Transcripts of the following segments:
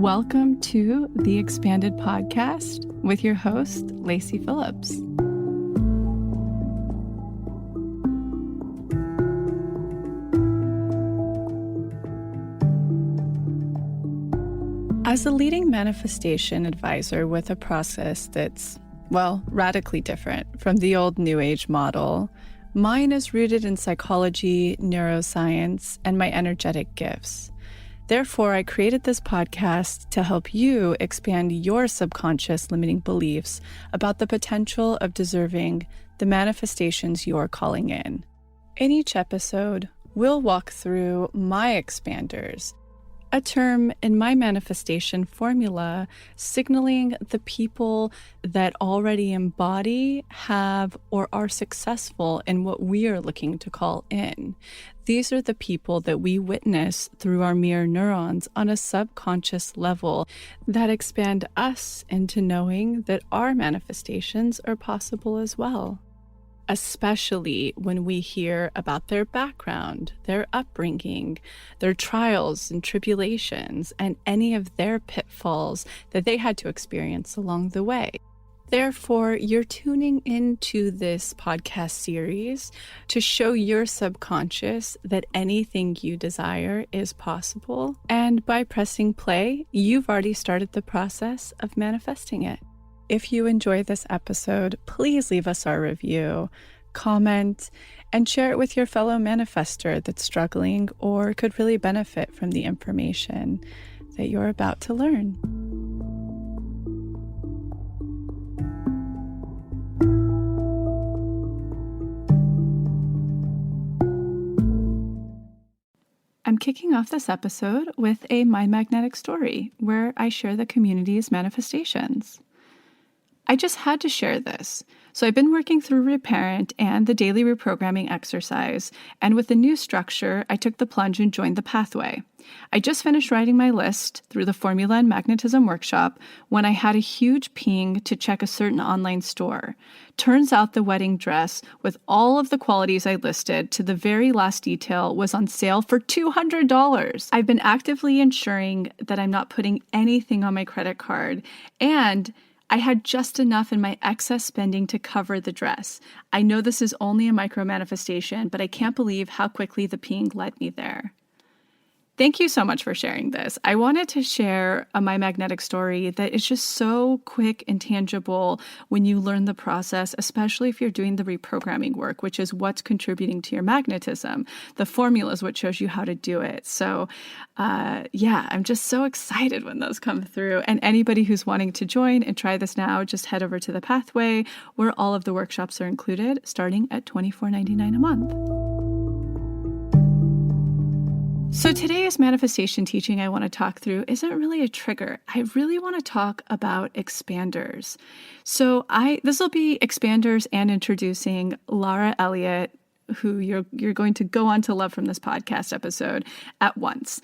Welcome to the Expanded Podcast with your host, Lacy Phillips. As a leading manifestation advisor with a process that's, radically different from the old New Age model, mine is rooted in psychology, neuroscience, and my energetic gifts. Therefore, I created this podcast to help you expand your subconscious limiting beliefs about the potential of deserving the manifestations you're calling in. In each episode, we'll walk through my expanders, a term in my manifestation formula signaling the people that already embody, have, or are successful in what we are looking to call in. These are the people that we witness through our mirror neurons on a subconscious level that expand us into knowing that our manifestations are possible as well. Especially when we hear about their background, their upbringing, their trials and tribulations, and any of their pitfalls that they had to experience along the way. Therefore, you're tuning into this podcast series to show your subconscious that anything you desire is possible. And by pressing play, you've already started the process of manifesting it. If you enjoy this episode, please leave us a review, comment, and share it with your fellow manifester that's struggling or could really benefit from the information that you're about to learn. I'm kicking off this episode with a My Magnetic story where I share the community's manifestations. I just had to share this. So I've been working through Reparent and the daily reprogramming exercise, and with the new structure, I took the plunge and joined the pathway. I just finished writing my list through the Formula and Magnetism workshop when I had a huge ping to check a certain online store. Turns out the wedding dress, with all of the qualities I listed to the very last detail, was on sale for $200. I've been actively ensuring that I'm not putting anything on my credit card, and I had just enough in my excess spending to cover the dress. I know this is only a micro manifestation, but I can't believe how quickly the ping led me there. Thank you so much for sharing this. I wanted to share My Magnetic story that is just so quick and tangible when you learn the process, especially if you're doing the reprogramming work, which is what's contributing to your magnetism. The formula is what shows you how to do it. So I'm just so excited when those come through. And anybody who's wanting to join and try this now, just head over to the pathway where all of the workshops are included, starting at $24.99 a month. So today's manifestation teaching I want to talk through isn't really a trigger. I really want to talk about expanders. So this will be expanders and introducing Lara Elliott, who you're going to go on to love from this podcast episode at once.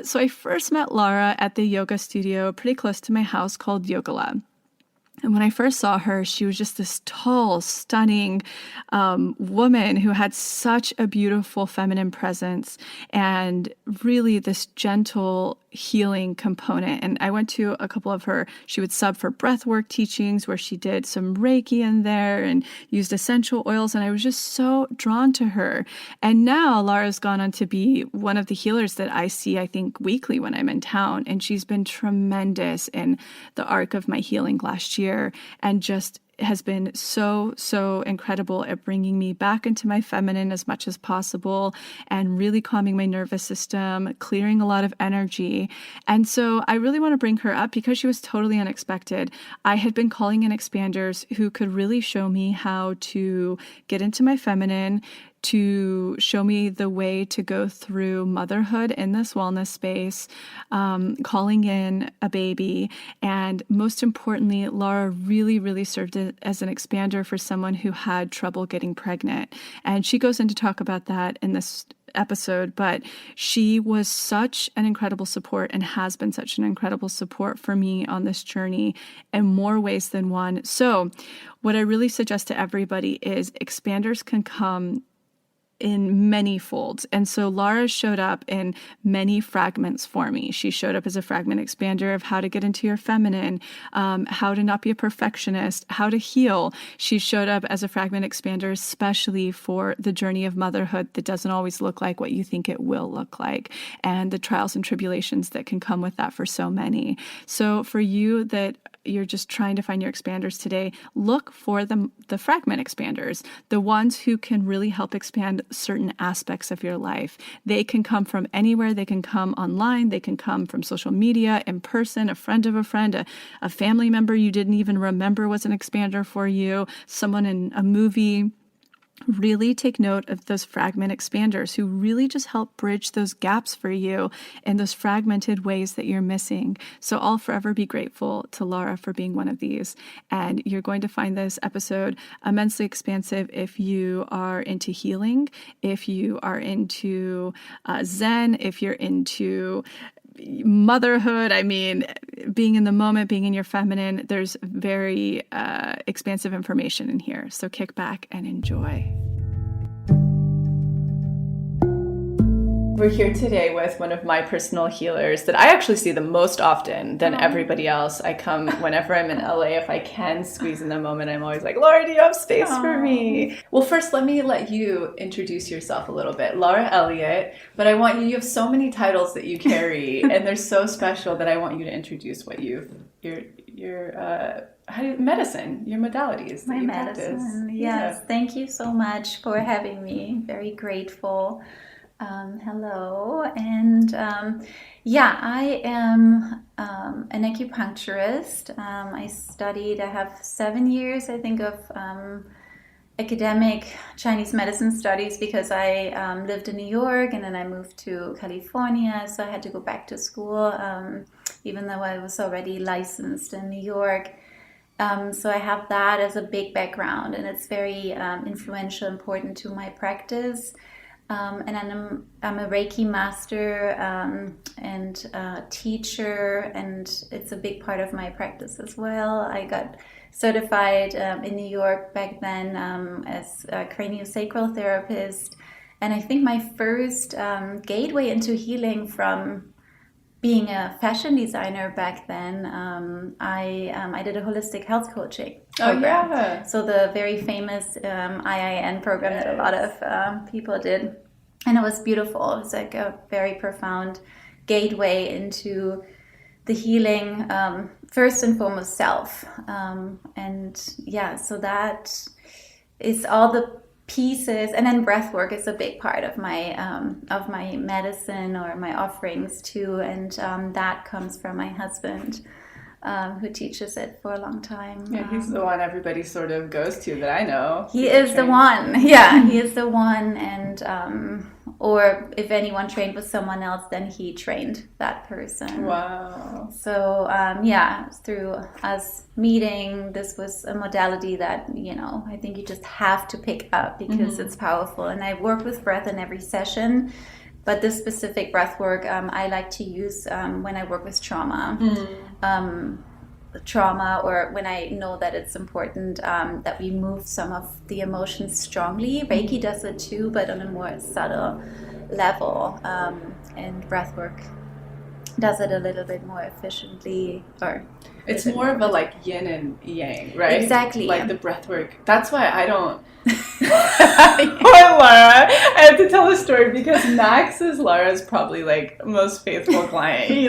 So I first met Lara at the yoga studio pretty close to my house called Yogala. And when I first saw her, she was just this tall, stunning woman who had such a beautiful feminine presence and really this gentle healing component. And I went to a couple of she would sub for breathwork teachings where she did some Reiki in there and used essential oils. And I was just so drawn to her. And now Lara's gone on to be one of the healers that I see, I think, weekly when I'm in town. And she's been tremendous in the arc of my healing last year and just has been so incredible at bringing me back into my feminine as much as possible and really calming my nervous system, clearing a lot of energy. And so I really want to bring her up because she was totally unexpected. I had been calling in expanders who could really show me how to get into my feminine, to show me the way to go through motherhood in this wellness space, calling in a baby. And most importantly, Lara really served as an expander for someone who had trouble getting pregnant. And she goes in to talk about that in this episode, but she was such an incredible support and has been such an incredible support for me on this journey in more ways than one. So what I really suggest to everybody is expanders can come in many folds. And so Lara showed up in many fragments for me. She showed up as a fragment expander of how to get into your feminine, how to not be a perfectionist, how to heal. She showed up as a fragment expander, especially for the journey of motherhood that doesn't always look like what you think it will look like, and the trials and tribulations that can come with that for so many. So for you that you're just trying to find your expanders today, look for the fragment expanders, the ones who can really help expand certain aspects of your life. They can come from anywhere. They can come online. They can come from social media, in person, a friend of a friend, a family member you didn't even remember was an expander for you, someone in a movie. Really take note of those fragment expanders who really just help bridge those gaps for you in those fragmented ways that you're missing. So I'll forever be grateful to Lara for being one of these. And you're going to find this episode immensely expansive if you are into healing, if you are into Zen, if you're into motherhood. I mean, being in the moment, being in your feminine, there's very expansive information in here. So kick back and enjoy. We're here today with one of my personal healers that I actually see the most often than everybody else. I come whenever I'm in LA, if I can squeeze in the moment. I'm always like, Lara, do you have space for me? Well, first, let me let you introduce yourself a little bit. Lara Elliott, but I want you have so many titles that you carry, and they're so special that I want you to introduce what your medicine, your modalities. My medicine, practice. Yes. Thank you so much for having me. Very grateful. Hello, and I am an acupuncturist. I have 7 years, I think, of academic Chinese medicine studies because I lived in New York and then I moved to California, so I had to go back to school, even though I was already licensed in New York. So I have that as a big background, and it's very influential, important to my practice. And I'm a Reiki master and teacher, and it's a big part of my practice as well. I got certified in New York back then as a craniosacral therapist, and I think my first gateway into healing from being a fashion designer back then, I did a holistic health coaching program. Oh, yeah. So the very famous IIN program that a lot of people did. And it was beautiful. It was like a very profound gateway into the healing, first and foremost self. So that is all the pieces, and then breath work is a big part of my medicine or my offerings too, and that comes from my husband, who teaches it for a long time. Yeah, he's the one everybody sort of goes to that I know. He is the one. Yeah, he is the one, and or if anyone trained with someone else, then he trained that person. Wow. So through us meeting, this was a modality that, I think you just have to pick up because it's powerful. And I work with breath in every session, but this specific breath work I like to use when I work with trauma. Trauma, or when I know that it's important that we move some of the emotions strongly. Reiki does it too, but on a more subtle level, and breathwork does it a little bit more efficiently. Or it's more of a like yin and yang, right? Exactly. Like the breathwork. That's why I don't. Poor Lara. I have to tell the story because Max is Lara's probably like most faithful client. He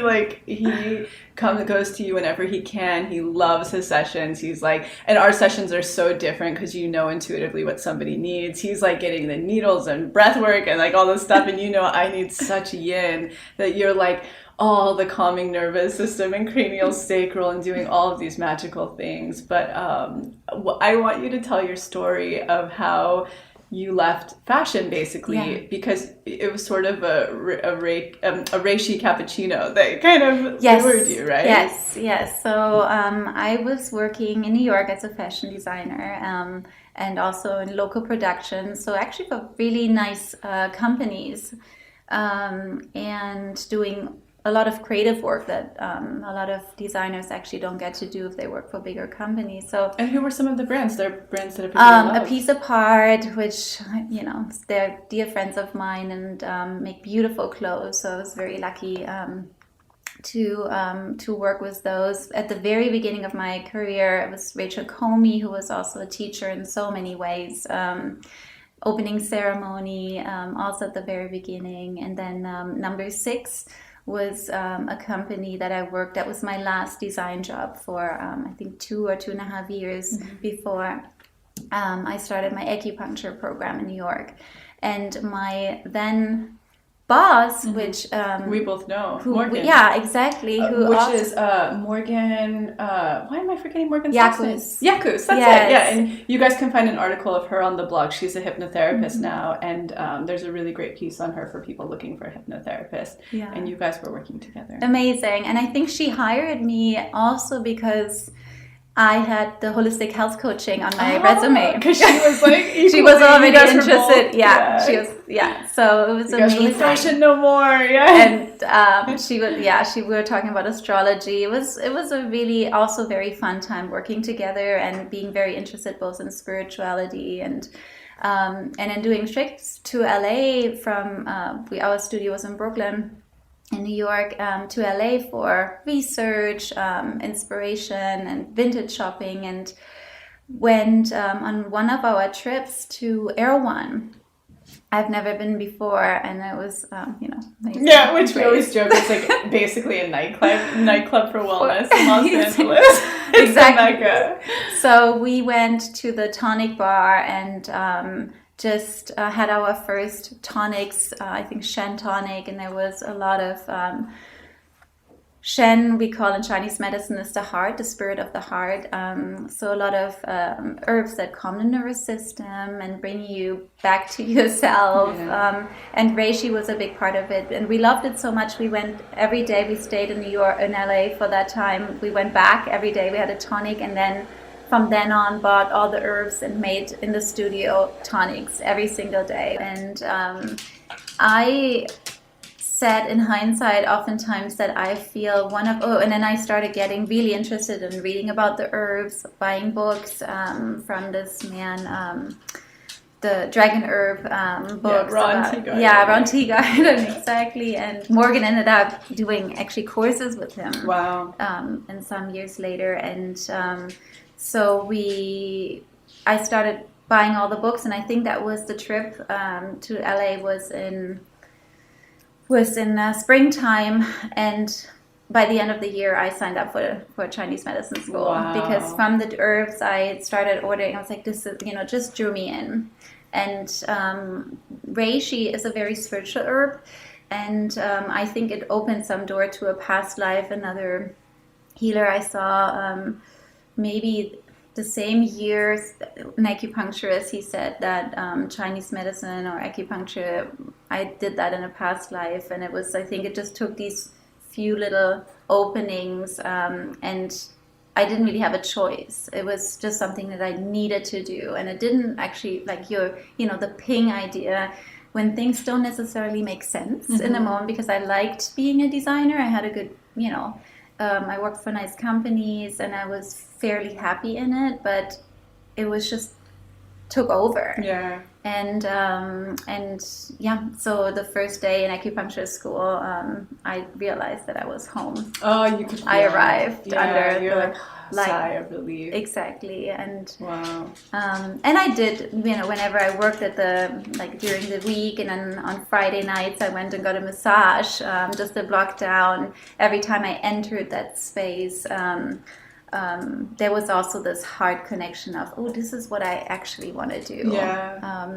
goes to you whenever he can. He loves his sessions. He's like, and our sessions are so different because you know intuitively what somebody needs. He's like getting the needles and breath work and like all this stuff, and I need such yin that you're like all the calming nervous system and cranial sacral and doing all of these magical things. But I want you to tell your story of how you left fashion, basically, because it was sort of a reishi cappuccino that kind of lured you, right? Yes. So I was working in New York as a fashion designer and also in local production. So actually for really nice companies and doing a lot of creative work that a lot of designers actually don't get to do if they work for bigger companies. So, and who were some of the brands? They're brands that people love. A Piece Apart, which, you know, they're dear friends of mine and make beautiful clothes. So I was very lucky to work with those. At the very beginning of my career, it was Rachel Comey, who was also a teacher in so many ways. Opening ceremony, also at the very beginning. And then Number 6 was a company that I worked. That was my last design job for I think 2 or 2.5 years before I started my acupuncture program in New York. And my then boss, which we both know, Morgan. Yeah, exactly. Which is Morgan. Why am I forgetting Morgan's last name? Yakus. That's yes. it. Yeah, and you guys can find an article of her on the blog. She's a hypnotherapist now, and there's a really great piece on her for people looking for a hypnotherapist. Yeah. And you guys were working together. Amazing. And I think she hired me also because I had the holistic health coaching on my resume. Because she was like, she was already interested. Yeah, she was. Yeah, so it was amazing. Really fashion no more. Yeah, and she was. Yeah, we were talking about astrology. It was a really also very fun time working together and being very interested both in spirituality and in doing trips to LA from. Our studio was in Brooklyn, in New York, to LA for research, inspiration, and vintage shopping, and went on one of our trips to Erewhon. I've never been before, and it was, amazing. Yeah, which we always joke it's like basically a nightclub for wellness in Los Angeles. Exactly. So we went to the tonic bar and just had our first tonics, I think Shen tonic, and there was a lot of Shen, we call in Chinese medicine, is the heart, the spirit of the heart. So a lot of herbs that calm the nervous system and bring you back to yourself. Yeah. And reishi was a big part of it, and we loved it so much. We went every day. We stayed in New York, in LA for that time. We went back every day. We had a tonic, and then from then on bought all the herbs and made in the studio tonics every single day. And I said in hindsight oftentimes that I feel and then I started getting really interested in reading about the herbs, buying books from this man, the Dragon Herb books. Ron Teagarden, exactly. And Morgan ended up doing actually courses with him. Wow. And some years later, and so I started buying all the books, and I think that was the trip to LA was in springtime, and by the end of the year I signed up for Chinese medicine school. Wow. Because from the herbs I started ordering. I was like, this is, just drew me in. And reishi is a very spiritual herb, and I think it opened some door to a past life. Another healer I saw maybe the same year, an acupuncturist, he said that Chinese medicine or acupuncture, I did that in a past life, and I think it just took these few little openings, and I didn't really have a choice. It was just something that I needed to do, and it didn't actually, like the ping idea, when things don't necessarily make sense in the moment, because I liked being a designer. I had a good, I worked for nice companies and I was fairly happy in it, but it was just took over. Yeah. And yeah, so the first day in acupuncture school, I realized that I was home. Oh, you could. I arrived under the sigh of relief. Exactly, and wow. And I did, whenever I worked during the week, and then on Friday nights I went and got a massage, just to block down every time I entered that space. There was also this heart connection of, oh, this is what I actually want to do. Yeah.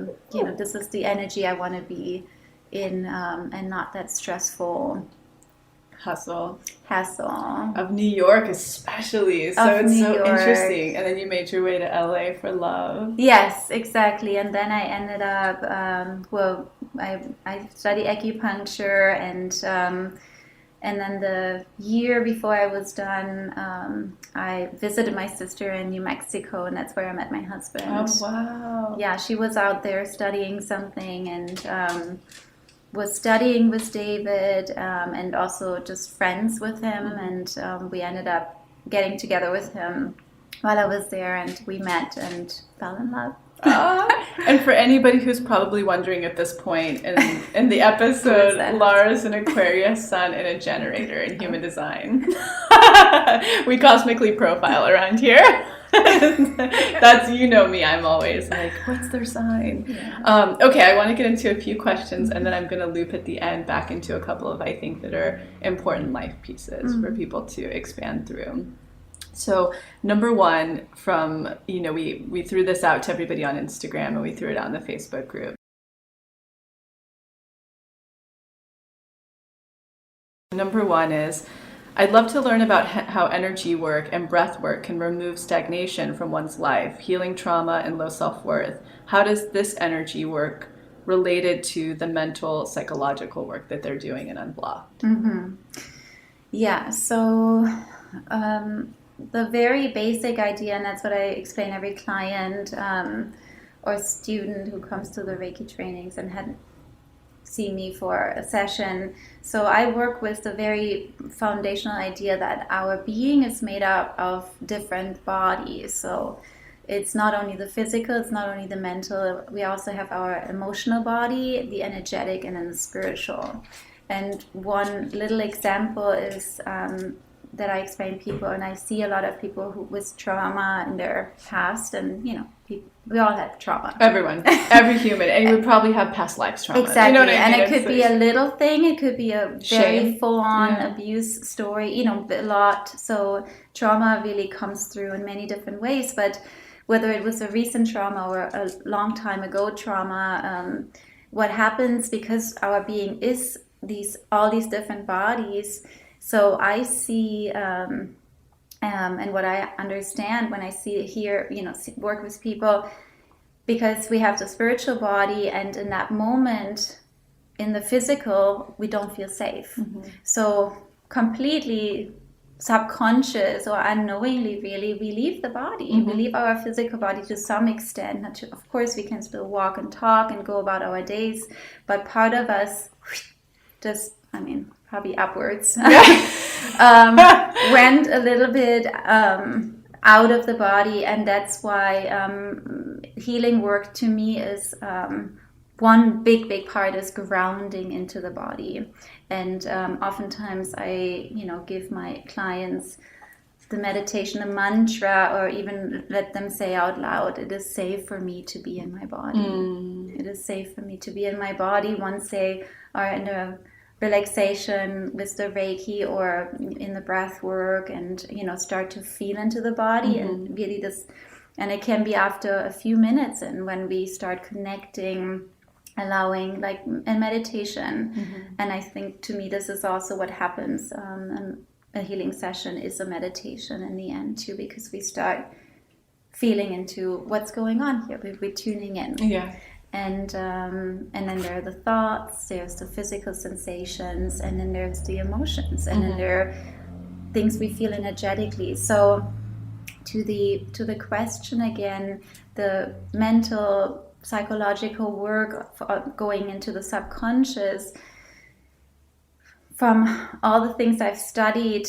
This is the energy I want to be in, and not that stressful hassle of New York, especially. So it's so interesting. And then you made your way to LA for love. Yes, exactly. And then I ended up, I studied acupuncture, and then the year before I was done, I visited my sister in New Mexico, and that's where I met my husband. Oh, wow. Yeah, she was out there studying something, and was studying with David, and also just friends with him, and we ended up getting together with him while I was there, and we met and fell in love. And for anybody who's probably wondering at this point in the episode, Lara's an Aquarius sun and a generator in human design. We cosmically profile around here. That's, you know me, I'm always like, what's their sign? Yeah. Okay, I want to get into a few questions, and then I'm going to loop at the end back into a couple of, I think, that are important life pieces for people to expand through. So number one, from, you know, we threw this out to everybody on Instagram, and we threw it out in the Facebook group. Number one is, I'd love to learn about how energy work and breath work can remove stagnation from one's life, healing trauma and low self-worth. How does this energy work related to the mental, psychological work that they're doing in Unblocked? Yeah, so the very basic idea, and that's what I explain every client or student who comes to the Reiki trainings and hadn't seen me for a session. So I work with the very foundational idea that our being is made up of different bodies. So it's not only the physical, it's not only the mental, we also have our emotional body, the energetic, and then the spiritual. And one little example is that I explain people, and I see a lot of people who with trauma in their past, and you know, we all have trauma. Everyone, every human, and you would probably have past lives trauma. Exactly, you know what I mean? And it could be a little thing, it could be a very full-on Yeah. abuse story, you know, a lot. So trauma really comes through in many different ways, but whether it was a recent trauma or a long time ago trauma, what happens because our being is all these different bodies. So I see, and what I understand when I see here, you know, work with people, because we have the spiritual body, and in that moment, in the physical, we don't feel safe. So completely subconscious or unknowingly, really, we leave the body. We leave our physical body to some extent. Of course, we can still walk and talk and go about our days, but part of us just, I mean, probably upwards, went a little bit out of the body. And that's why healing work to me is one big part is grounding into the body. And oftentimes I, you know, give my clients the meditation, a mantra, or even let them say out loud, it is safe for me to be in my body. It is safe for me to be in my body once they are in a relaxation with the Reiki or in the breath work, and you know, start to feel into the body and really this, and it can be after a few minutes, and when we start connecting, allowing, like in meditation. And I think to me this is also what happens, and a healing session is a meditation in the end too, because we start feeling into what's going on here. We're tuning in. And then there are the thoughts, there's the physical sensations, and then there's the emotions, and then there are things we feel energetically. So to the question again, the mental, psychological work going into the subconscious, from all the things I've studied,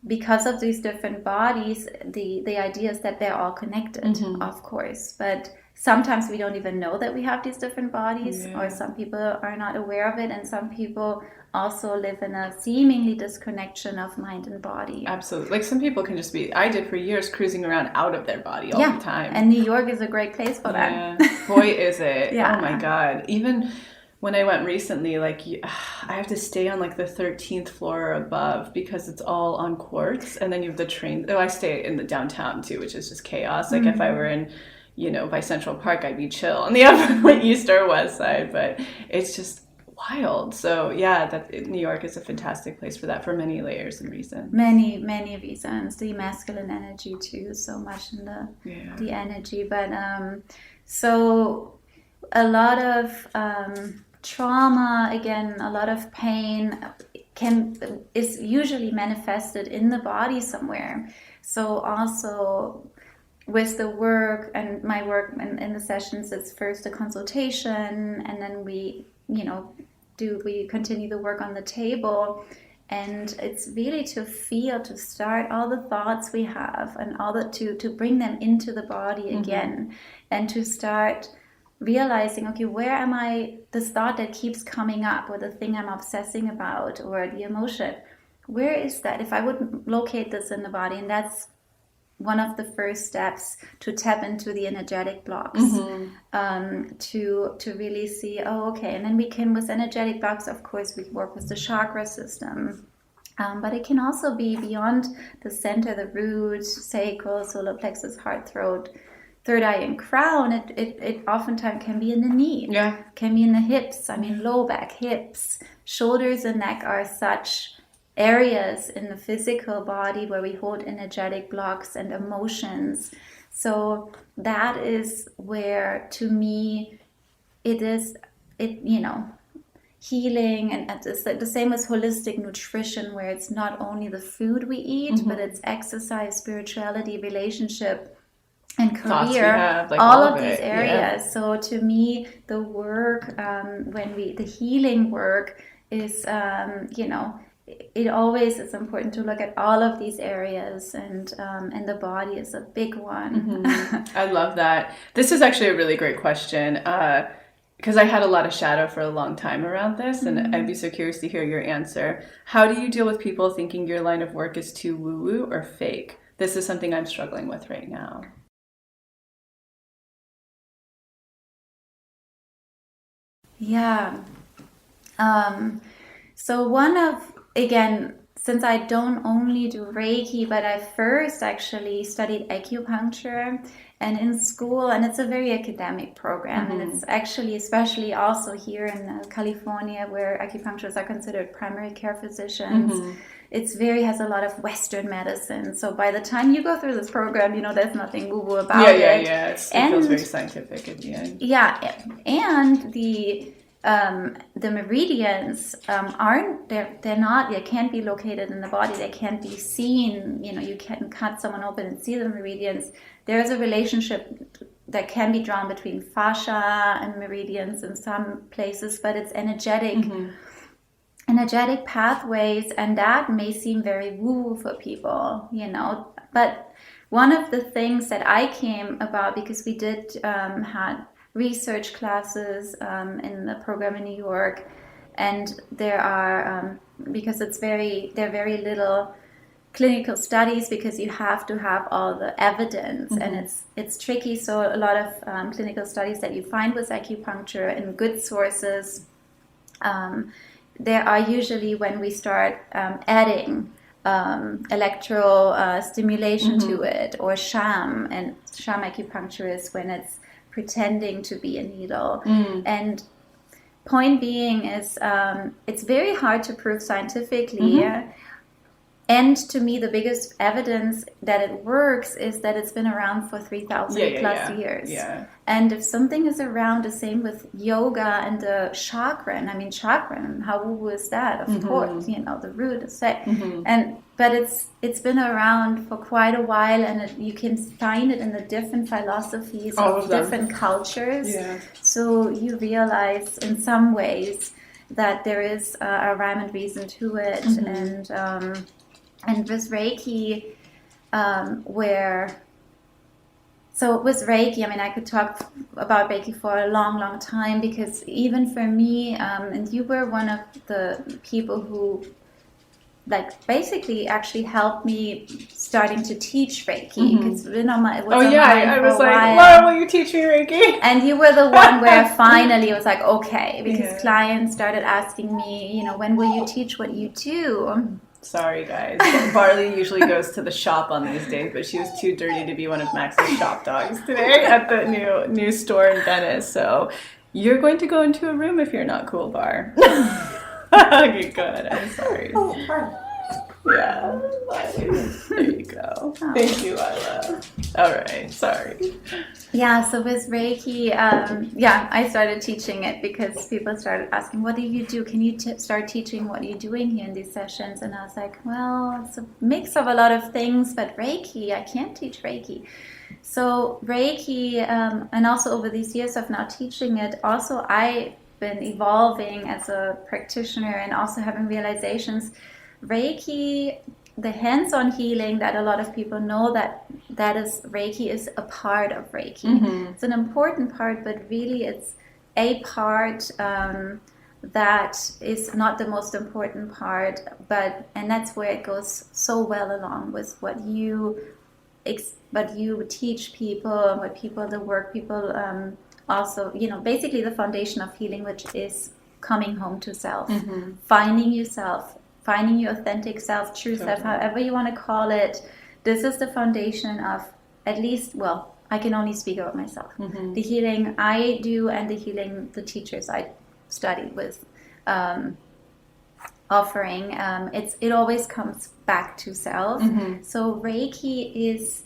because of these different bodies, the idea is that they're all connected, of course, but sometimes we don't even know that we have these different bodies, or some people are not aware of it, and some people also live in a seemingly disconnection of mind and body. Absolutely. Like some people can just be, I did for years, cruising around out of their body all the time. And New York is a great place for that. Boy, is it. Oh my God. Even when I went recently, like I have to stay on like the 13th floor or above because it's all on quartz. And then you have the train. Oh, I stay in the downtown too, which is just chaos. Like if I were in, you know, by Central Park, I'd be chill on the upper east or west side, but it's just wild. So yeah, New York is a fantastic place for that, for many layers and reasons. Many reasons. The masculine energy too, so much in the energy. But so a lot of trauma, again, a lot of pain is usually manifested in the body somewhere. So also with the work, and my work in the sessions, it's first a consultation, and then we do we continue the work on the table? And it's really to feel, to start all the thoughts we have and all to bring them into the body again, and to start realizing, okay, where am I, this thought that keeps coming up, or the thing I'm obsessing about, or the emotion, where is that? If I would locate this in the body, and that's one of the first steps to tap into the energetic blocks, to really see, oh, okay. And then we can, with energetic blocks, of course, we work with the chakra system. But it can also be beyond the center, the root, sacral, solar plexus, heart, throat, third eye, and crown. It oftentimes can be in the knee, can be in the hips. I mean, low back, hips, shoulders, and neck are such areas in the physical body where we hold energetic blocks and emotions. So that is where, to me, healing, and it's the same as holistic nutrition, where it's not only the food we eat, but it's exercise, spirituality, relationship, and career, all of these areas. So to me, the work, the healing work is, it always is important to look at all of these areas, and the body is a big one. I love that. This is actually a really great question, because I had a lot of shadow for a long time around this, and I'd be so curious to hear your answer. How do you deal with people thinking your line of work is too woo-woo or fake? This is something I'm struggling with right now. Yeah. So again, since I don't only do Reiki, but I first actually studied acupuncture, and in school, and it's a very academic program, and it's actually, especially also here in California, where acupuncturists are considered primary care physicians, has a lot of Western medicine. So by the time you go through this program, there's nothing woo-woo about it. Yeah. It feels very scientific at the end. Yeah, and the meridians they can't be located in the body, they can't be seen. You can't cut someone open and see the meridians. There is a relationship that can be drawn between fascia and meridians in some places, but it's energetic pathways, and that may seem very woo for people, but one of the things that I came about, because we did had research classes in the program in New York, and there are because there are very little clinical studies, because you have to have all the evidence, and it's tricky. So a lot of clinical studies that you find with acupuncture in good sources, there are usually when we start adding electro stimulation to it, or sham, and sham acupuncture is when it's pretending to be a needle. And point being is, it's very hard to prove scientifically. And to me, the biggest evidence that it works is that it's been around for 3,000 plus years. Yeah. And if something is around, the same with yoga and the chakra. I mean, chakra, how woo is that? Of course, the root is set. But it's been around for quite a while, and you can find it in the different philosophies of different cultures. Yeah. So you realize in some ways that there is a rhyme and reason to it. And with Reiki, with Reiki, I mean, I could talk about Reiki for a long, long time, because even for me, and you were one of the people who, basically actually helped me starting to teach Reiki, because it was I was like, Lara, will you teach me Reiki? And you were the one where finally it was like, okay, because clients started asking me, when will you teach what you do? Sorry, guys. Barley usually goes to the shop on these days, but she was too dirty to be one of Max's shop dogs today at the new store in Venice. So you're going to go into a room if you're not cool, Bar. Okay, good. I'm sorry. Oh, fine. Yeah. There you go. Oh. Thank you, Lila. All right. Sorry. Yeah, so with Reiki, I started teaching it because people started asking, what do you do? Can you start teaching what you're doing here in these sessions? And I was like, well, it's a mix of a lot of things, but Reiki, I can't teach Reiki. So Reiki, and also over these years of now teaching it, also I been evolving as a practitioner and also having realizations, Reiki, the hands-on healing that a lot of people know that is Reiki, is a part of Reiki. It's an important part, but really it's a part that is not the most important part, and that's where it goes so well along with what you teach people, and the work people also, basically the foundation of healing, which is coming home to self, finding yourself, finding your authentic self, true self, however you want to call it. This is the foundation of, at least, well, I can only speak about myself. The healing I do and the healing the teachers I studied with offering, it always comes back to self. So Reiki is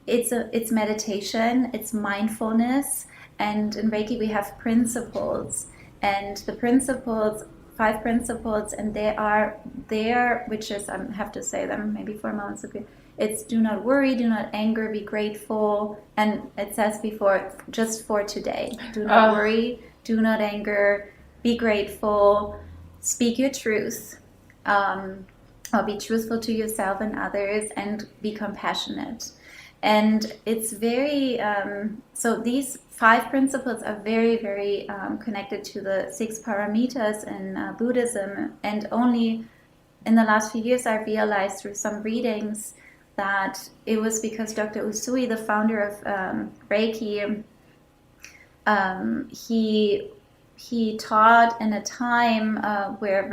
it's meditation, it's mindfulness, and in Reiki we have principles, and the principles, 5 principles, and they are there, which is, I have to say them maybe for a moment. It's do not worry, do not anger, be grateful, and it says before, just for today, do not worry, do not anger, be grateful, speak your truth, or be truthful to yourself and others, and be compassionate. And it's very, so these 5 principles are very, very connected to the 6 paramitas in Buddhism. And only in the last few years I realized through some readings that it was because Dr. Usui, the founder of Reiki, he taught in a time where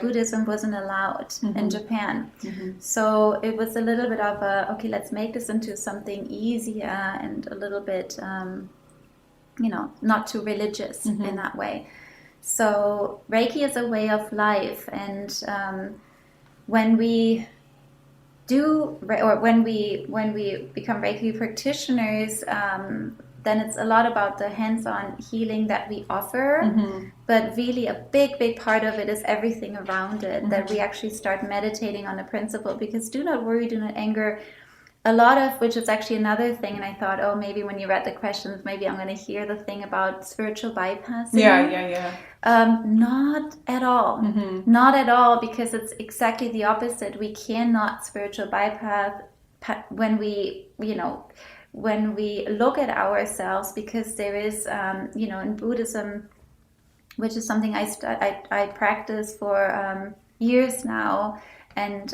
Buddhism wasn't allowed in Japan. So it was a little bit of okay, let's make this into something easier and a little bit, not too religious in that way. So Reiki is a way of life, and when we when we become Reiki practitioners, then it's a lot about the hands-on healing that we offer, but really a big, big part of it is everything around it, that we actually start meditating on the principle, because do not worry, do not anger, a lot of which is actually another thing, and I thought, oh, maybe when you read the questions, maybe I'm going to hear the thing about spiritual bypassing. Yeah. Not at all. Not at all, because it's exactly the opposite. We cannot spiritual bypass when we look at ourselves, because there is, in Buddhism, which is something I practice for years now, and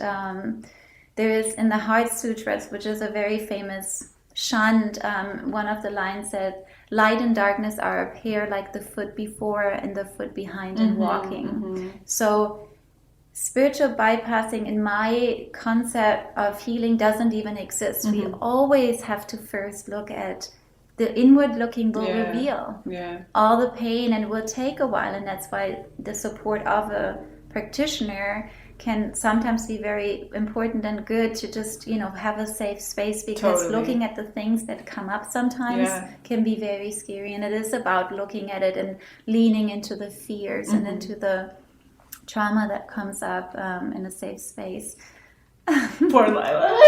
there is in the Heart Sutras, which is a very famous chant, one of the lines said, "Light and darkness are a pair, like the foot before and the foot behind in walking." So spiritual bypassing, in my concept of healing, doesn't even exist. We always have to first look at the inward looking will reveal all the pain, and it will take a while, and that's why the support of a practitioner can sometimes be very important and good, to just have a safe space, because looking at the things that come up sometimes can be very scary, and it is about looking at it and leaning into the fears and into the trauma that comes up in a safe space. Poor Lila.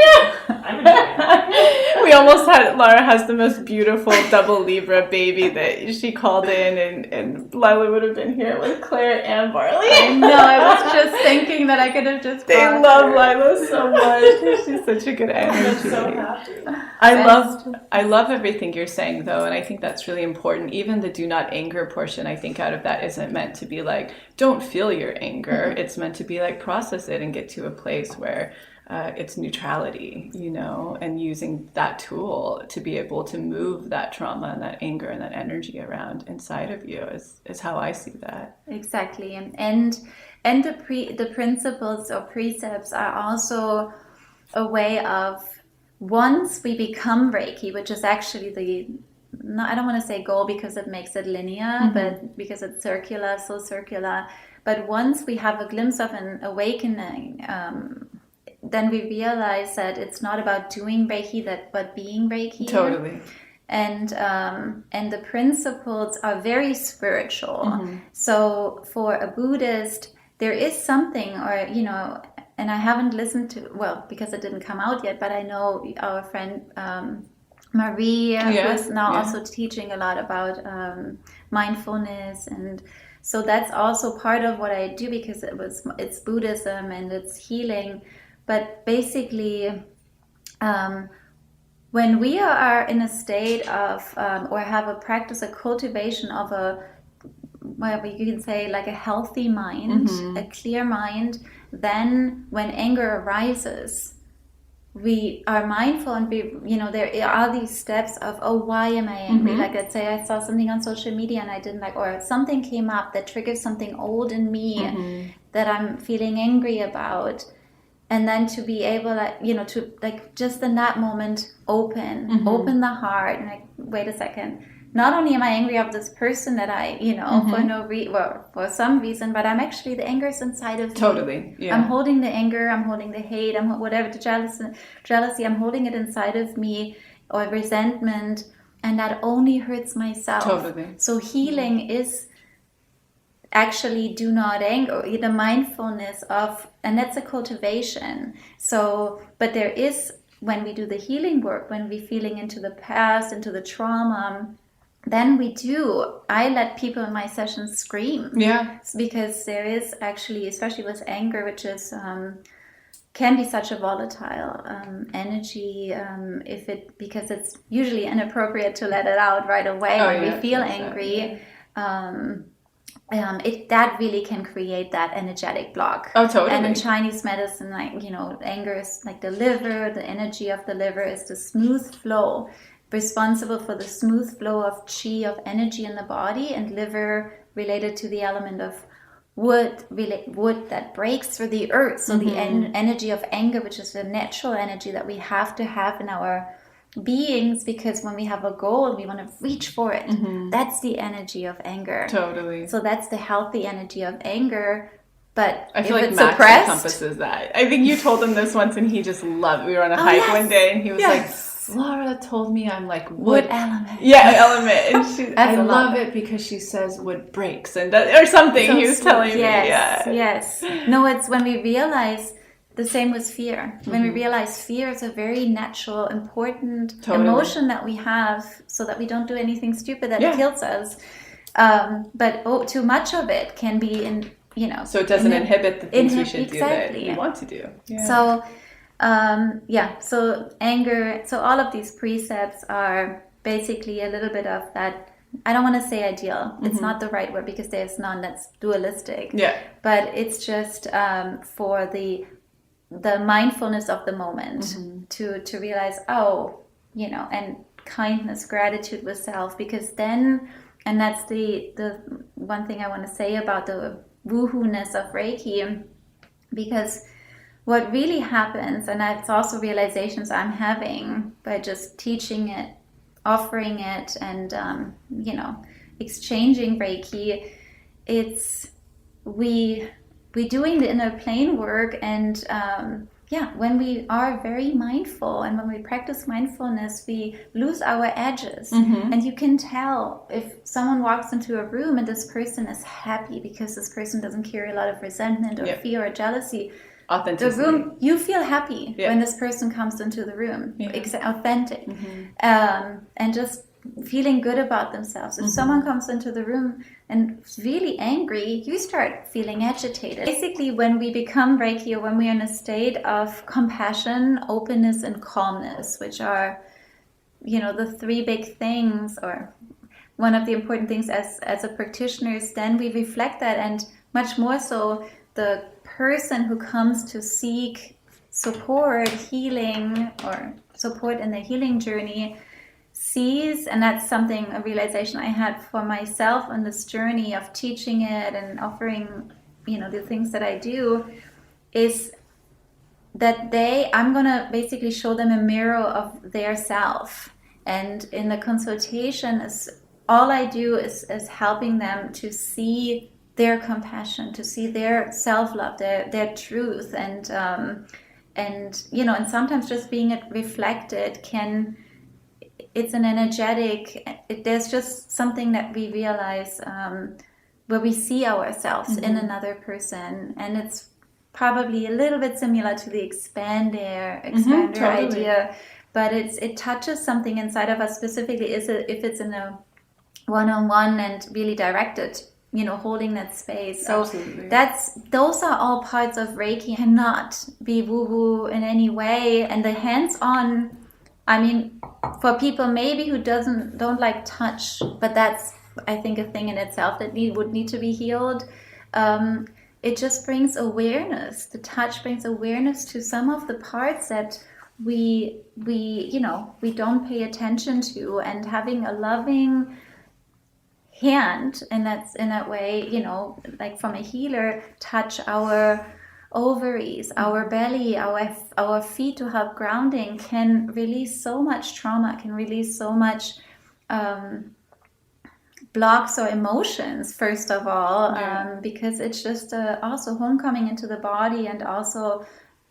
We almost had, Lara has the most beautiful double Libra baby that she called in, and Lila would have been here with Claire and Barley. I know, I was just thinking that I could have just They love Lila so much. She's such a good energy. I'm so happy. I love everything you're saying, though, and I think that's really important. Even the do not anger portion, I think out of that isn't meant to be like, don't feel your anger. It's meant to be like, process it and get to a place where it's neutrality, and using that tool to be able to move that trauma and that anger and that energy around inside of you is how I see that. Exactly. And the principles or precepts are also a way of, once we become Reiki, which is actually I don't want to say goal, because it makes it linear, but because it's circular, but once we have a glimpse of an awakening, then we realize that it's not about doing Reiki, but being Reiki. Totally. And the principles are very spiritual. So for a Buddhist, there is something, or and I haven't listened to, well, because it didn't come out yet, but I know our friend Marie, Yeah, who's now yeah. also teaching a lot about mindfulness, and so that's also part of what I do, because it's Buddhism and it's healing. But basically, when we are in a state of or have a practice, a cultivation of well, you can say like a healthy mind, a clear mind, then when anger arises, we are mindful, and there are these steps of, oh, why am I angry? Like, let's say I saw something on social media and I didn't like, or something came up that triggers something old in me that I'm feeling angry about. And then to be able, to like just in that moment open the heart, and like, wait a second, not only am I angry of this person that I, for some reason, but I'm actually, the anger is inside of me. Totally, yeah. I'm holding the anger, I'm holding the hate, I'm whatever, the jealousy, I'm holding it inside of me, or resentment, and that only hurts myself. Totally. So healing is actually do not anger, the mindfulness of, and that's a cultivation. So, but there is, when we do the healing work, when we're feeling into the past, into the trauma, then I let people in my sessions scream. Yeah. Because there is actually, especially with anger, which is can be such a volatile energy, because it's usually inappropriate to let it out right away when we feel angry. That really can create that energetic block. Oh, totally. And in Chinese medicine, anger is like the liver. The energy of the liver is the smooth flow, responsible for the smooth flow of qi, of energy in the body, and liver related to the element of wood that breaks through the earth. So the energy of anger, which is the natural energy that we have to have in our beings, because when we have a goal, we want to reach for it. That's the energy of anger. Totally. So that's the healthy energy of anger. But I feel if like it's Max suppressed, encompasses that. I think you told him this once, and he just loved it. We were on a hike one day, and he was like, Lara told me I'm like wood element. Yeah, element. And I love it because she says wood breaks or something. So he was telling me. Yes. No, it's when we realize. The same with fear. When we realize fear is a very natural, important emotion that we have, so that we don't do anything stupid that kills us. But too much of it can be So it doesn't inhibit the things we should do that we want to do. Yeah. So, so anger. So all of these precepts are basically a little bit of that. I don't want to say ideal. It's not the right word, because there's none that's dualistic. Yeah. But it's just for the mindfulness of the moment, to realize, and kindness, gratitude with self, because then, and that's the one thing I want to say about the woohoo-ness of Reiki, because what really happens, and that's also realizations I'm having by just teaching it, offering it, and exchanging Reiki, it's we doing the inner plane work, and when we are very mindful, and when we practice mindfulness, we lose our edges. And you can tell if someone walks into a room and this person is happy because this person doesn't carry a lot of resentment or fear or jealousy. Authenticity. The room, you feel happy when this person comes into the room. Authentic. And just feeling good about themselves. If someone comes into the room and is really angry, you start feeling agitated. Basically, when we become Reiki, or when we're in a state of compassion, openness, and calmness, which are, the three big things, or one of the important things as a practitioner, then we reflect that, and much more so the person who comes to seek support, healing, or support in the healing journey sees, and that's a realization I had for myself on this journey of teaching it and offering, the things that I do, is that I'm going to basically show them a mirror of their self. And in the consultation, all I do is helping them to see their compassion, to see their self-love, their truth, and sometimes just being reflected it's an energetic, there's just something that we realize where we see ourselves in another person, and it's probably a little bit similar to the expander totally. idea, but it touches something inside of us specifically. If it's in a one-on-one and really directed, holding that space. So Absolutely. those are all parts of Reiki. Cannot be woo-woo in any way. And the hands-on, I mean, for people maybe who don't like touch, but that's, I think, a thing in itself that would need to be healed. It just brings awareness. The touch brings awareness to some of the parts that we don't pay attention to, and having a loving hand, and that's in that way, like from a healer, touch our ovaries, our belly, our feet to help grounding, can release so much trauma, can release so much blocks or emotions, first of all, because it's just also homecoming into the body, and also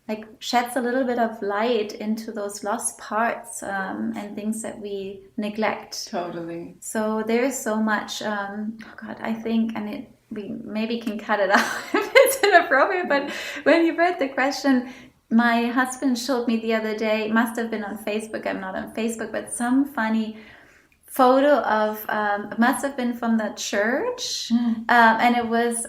like sheds a little bit of light into those lost parts and things that we neglect. Totally. So there is so much. I think, and we maybe can cut it out if it's inappropriate. But when you read the question, my husband showed me the other day. Must have been on Facebook. I'm not on Facebook, but some funny photo of must have been from the church, and it was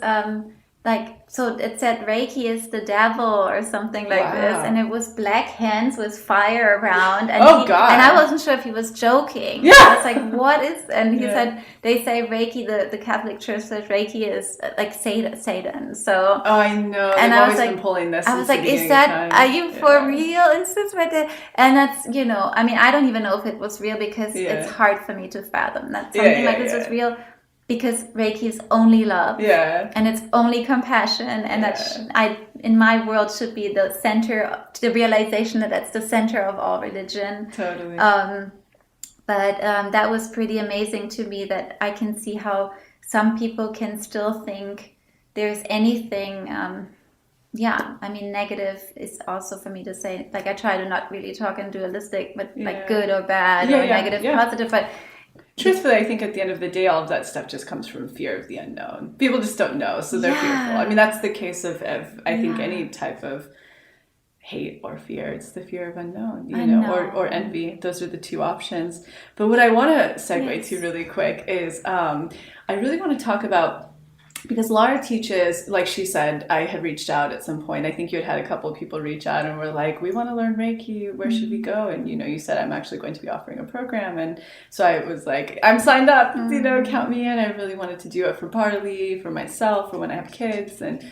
so it said Reiki is the devil or something like this, and it was black hands with fire around, and God. And I wasn't sure if he was joking. Yeah. I was like, what is? And he said they say Reiki, the Catholic Church says Reiki is like Satan. So I know. And They've I was always like, been pulling this. I was like, is that? Are you for real? Is this what? And that's I mean, I don't even know if it was real, because it's hard for me to fathom that something like this was real. Because Reiki is only love, and it's only compassion, and that in my world should be the center, the realization that that's the center of all religion. Totally. But that was pretty amazing to me, that I can see how some people can still think there's anything. I mean, negative is also for me to say. Like, I try to not really talk in dualistic, but like good or bad, or negative, positive, but. Truthfully, I think at the end of the day, all of that stuff just comes from fear of the unknown. People just don't know, so they're fearful. I mean, that's the case of I think any type of hate or fear. It's the fear of unknown, or envy. Those are the two options. But what I want to segue to really quick is I really want to talk about, because Lara teaches, like she said, I had reached out at some point. I think you had a couple of people reach out and were like, we want to learn Reiki. Where should we go? And, you said, I'm actually going to be offering a program. And so I was like, I'm signed up, count me in. I really wanted to do it for Barley, for myself, for when I have kids. And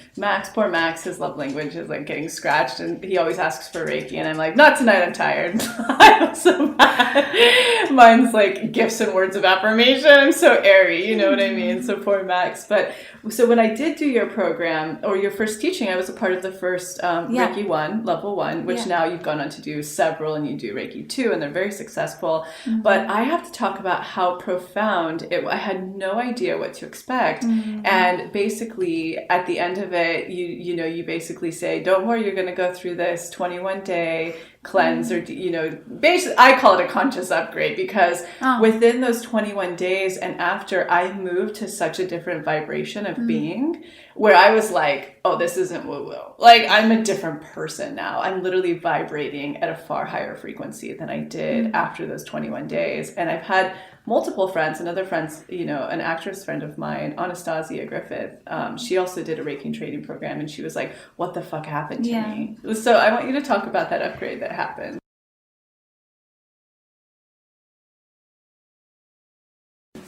poor Max, his love language is like getting scratched. And he always asks for Reiki. And I'm like, not tonight, I'm tired. I'm so bad. Mine's like gifts and words of affirmation. I'm so airy, you know what I mean? So poor Max. But so when I did do your program, or your first teaching, I was a part of the first Reiki 1, level 1, which now you've gone on to do several, and you do Reiki 2, and they're very successful. But I have to talk about how profound I had no idea what to expect. And basically, at the end of it, you basically say, don't worry, you're going to go through this 21-day cleanse, or basically I call it a conscious upgrade, because within those 21 days and after, I moved to such a different vibration of being, where I was like, oh, this isn't woo-woo. Like, I'm a different person now. I'm literally vibrating at a far higher frequency than I did after those 21 days. And I've had multiple friends, and other friends, an actress friend of mine, Anastasia Griffith, she also did a Reiki training program, and she was like, what the fuck happened to me? So I want you to talk about that upgrade that happened.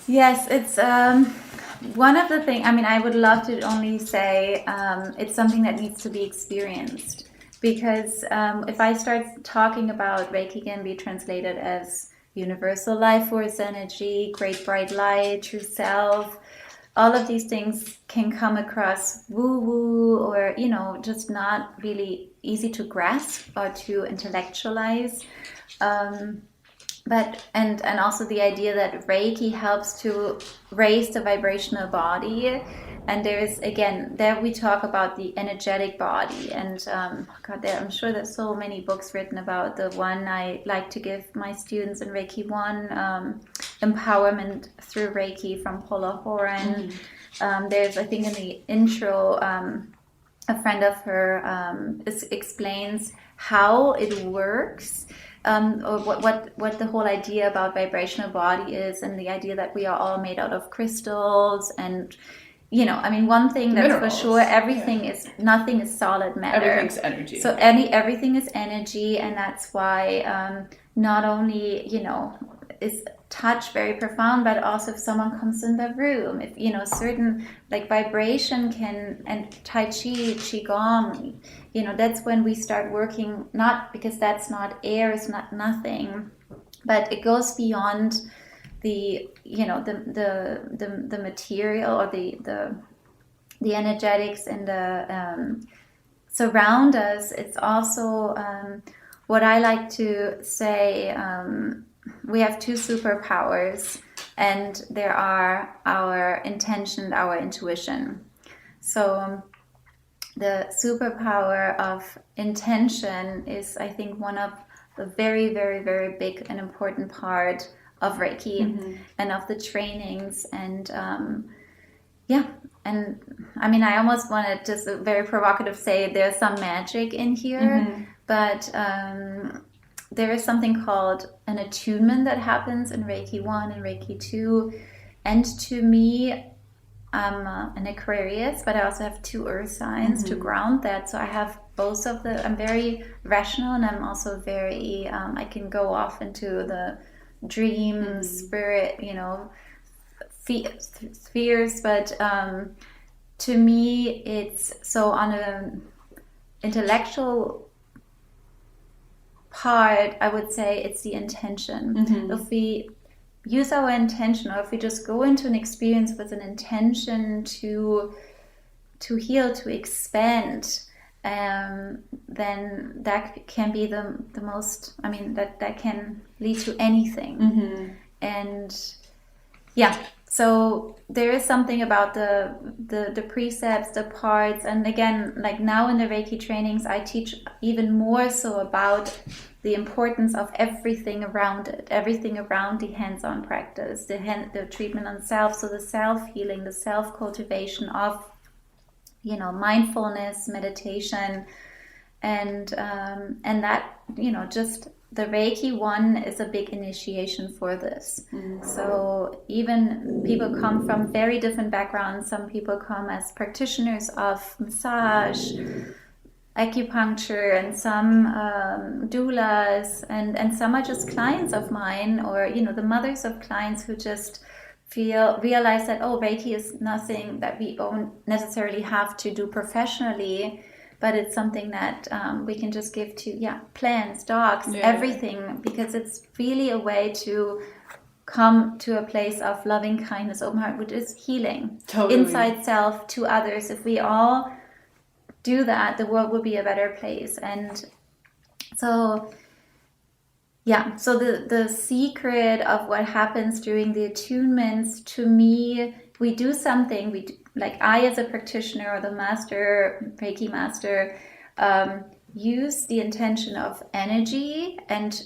Yes, it's one of the things, I mean, I would love to only say it's something that needs to be experienced, because if I start talking about Reiki, can be translated as universal life force energy, great bright light, true self. All of these things can come across woo-woo, or, just not really easy to grasp or to intellectualize. But also the idea that Reiki helps to raise the vibrational body. And there we talk about the energetic body. And I'm sure there's so many books written about. The one I like to give my students in Reiki 1, Empowerment Through Reiki, from Paula Horan. There's, I think in the intro, a friend of her explains how it works. or what the whole idea about vibrational body is, and the idea that we are all made out of crystals. And I mean, one thing that's Minerals. for sure, nothing is solid matter. Everything's energy. So everything is energy, and that's why not only is touch very profound, but also if someone comes in the room, if certain like vibration and Tai Chi, Qigong, that's when we start working, not because that's not air, it's not nothing, but it goes beyond the the material or the energetics and the surround us. It's also what I like to say, we have two superpowers, and there are our intention, our intuition. So the superpower of intention is, I think, one of the very, very, very big and important part of Reiki and of the trainings. And and I mean, I almost want to just very provocative say there's some magic in here, but there is something called an attunement that happens in Reiki 1 and Reiki 2. And to me, I'm an Aquarius, but I also have 2 earth signs to ground that. So I have both of I'm very rational, and I'm also very, I can go off into the dream, spirit, spheres. But to me, it's so on an intellectual part, I would say it's the intention. If we use our intention, or if we just go into an experience with an intention to heal, to expand, then that can be the most, I mean, that can lead to anything. And so there is something about the precepts, the parts, and again, like now in the Reiki trainings, I teach even more so about the importance of everything around it, everything around the hands-on practice, the treatment on self, so the self-healing, the self-cultivation of, mindfulness, meditation, and that, just the Reiki 1 is a big initiation for this. So even people come from very different backgrounds. Some people come as practitioners of massage, acupuncture, and some doulas, and some are just clients of mine, or the mothers of clients who just realize that, Reiki is nothing that we don't necessarily have to do professionally, but it's something that we can just give to plants, dogs, everything, because it's really a way to come to a place of loving kindness, open heart, which is healing. Totally. Inside self to others. If we all do that, the world will be a better place. And so so the secret of what happens during the attunements, to me, we do something, like I as a practitioner or the master, Reiki master, use the intention of energy and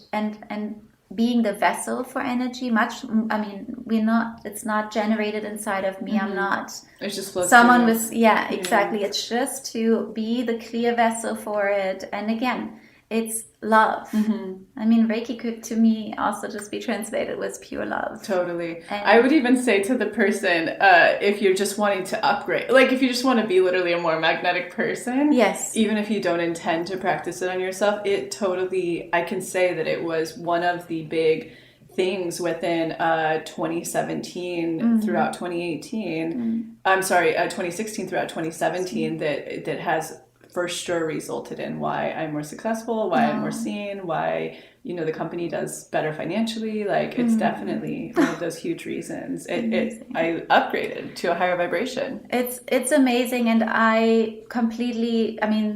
being the vessel for energy. It's not generated inside of me. I'm not. It's just flows someone with, exactly. It's just to be the clear vessel for it. And again, it's love. I mean, Reiki could, to me, also just be translated with pure love. Totally. And I would even say to the person, if you're just wanting to upgrade, like if you just want to be literally a more magnetic person, even if you don't intend to practice it on yourself, it totally, I can say that it was one of the big things within 2017 throughout 2018. I'm sorry, 2016 throughout 2017 that has for sure resulted in why I'm more successful, why I'm more seen, why, the company does better financially. Like it's definitely one of those huge reasons. I upgraded to a higher vibration. It's amazing. And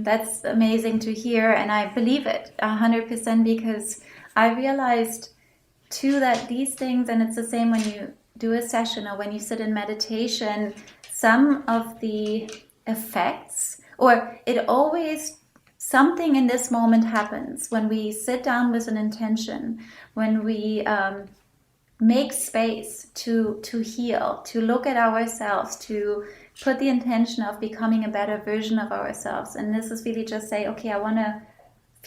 that's amazing to hear. And I believe it 100%, because I realized too that these things, and it's the same when you do a session or when you sit in meditation, some of the effects, or it always, something in this moment happens when we sit down with an intention, when we make space to heal, to look at ourselves, to put the intention of becoming a better version of ourselves. And this is really just say, okay, I want to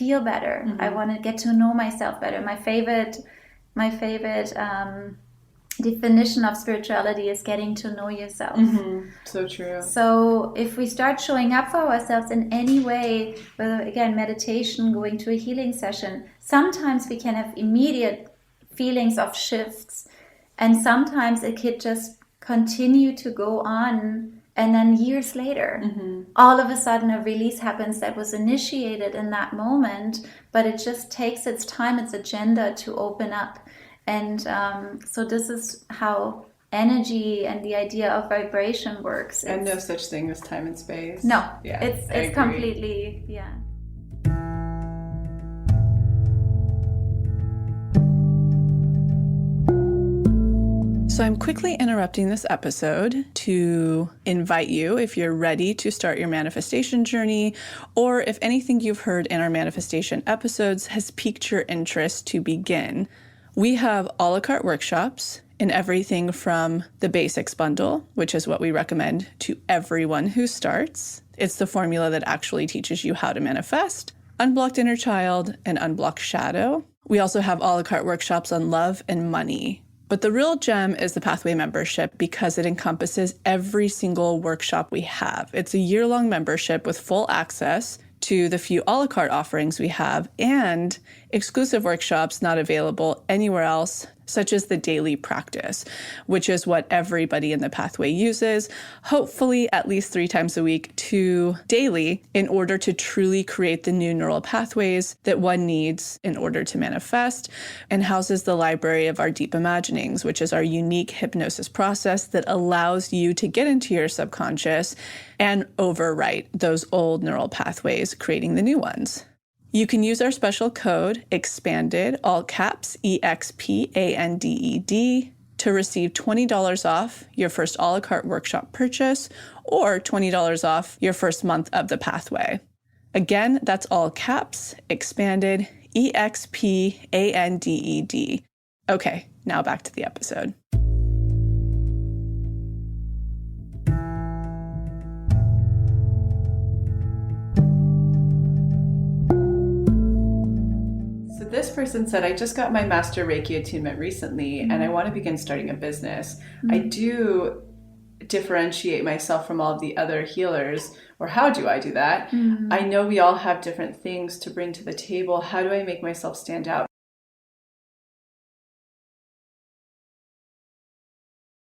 feel better. I want to get to know myself better. My favorite definition of spirituality is getting to know yourself. So true. So if we start showing up for ourselves in any way, whether again meditation, going to a healing session, sometimes we can have immediate feelings of shifts, and sometimes it could just continue to go on, and then years later all of a sudden a release happens that was initiated in that moment, but it just takes its time, its agenda to open up. And so this is how energy and the idea of vibration works. And no such thing as time and space. No, yeah, it's completely, yeah. So I'm quickly interrupting this episode to invite you, if you're ready to start your manifestation journey, or if anything you've heard in our manifestation episodes has piqued your interest, to begin. We have a la carte workshops in everything from the basics bundle, which is what we recommend to everyone who starts. It's the formula that actually teaches you how to manifest, unblocked inner child, and unblocked shadow. We also have a la carte workshops on love and money. But the real gem is the Pathway membership, because it encompasses every single workshop we have. It's a year-long membership with full access to the few a la carte offerings we have, and exclusive workshops not available anywhere else, such as the daily practice, which is what everybody in the Pathway uses, hopefully at least 3 times a week to daily, in order to truly create the new neural pathways that one needs in order to manifest, and houses the library of our deep imaginings, which is our unique hypnosis process that allows you to get into your subconscious and overwrite those old neural pathways, creating the new ones. You can use our special code EXPANDED, all caps, EXPANDED, to receive $20 off your first a la carte workshop purchase, or $20 off your first month of the Pathway. Again, that's all caps, EXPANDED, EXPANDED. Okay, now back to the episode. This person said, I just got my master Reiki attunement recently, and I want to begin starting a business. I do differentiate myself from all of the other healers, or how do I do that? I know we all have different things to bring to the table. How do I make myself stand out?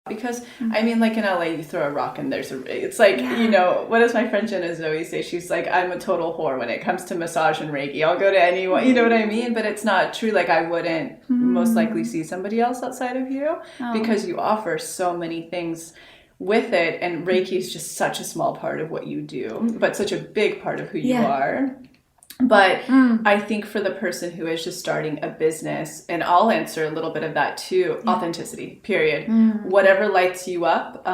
Because, I mean, like in LA, you throw a rock and it's like, you know, what does my friend Jenna Zoe say? She's like, I'm a total whore when it comes to massage and Reiki. I'll go to anyone, you know what I mean? But it's not true. Like, I wouldn't most likely see somebody else outside of you, because you offer so many things with it. And Reiki is just such a small part of what you do, but such a big part of who you are. But I think for the person who is just starting a business, and I'll answer a little bit of that too, authenticity, period. Whatever lights you up,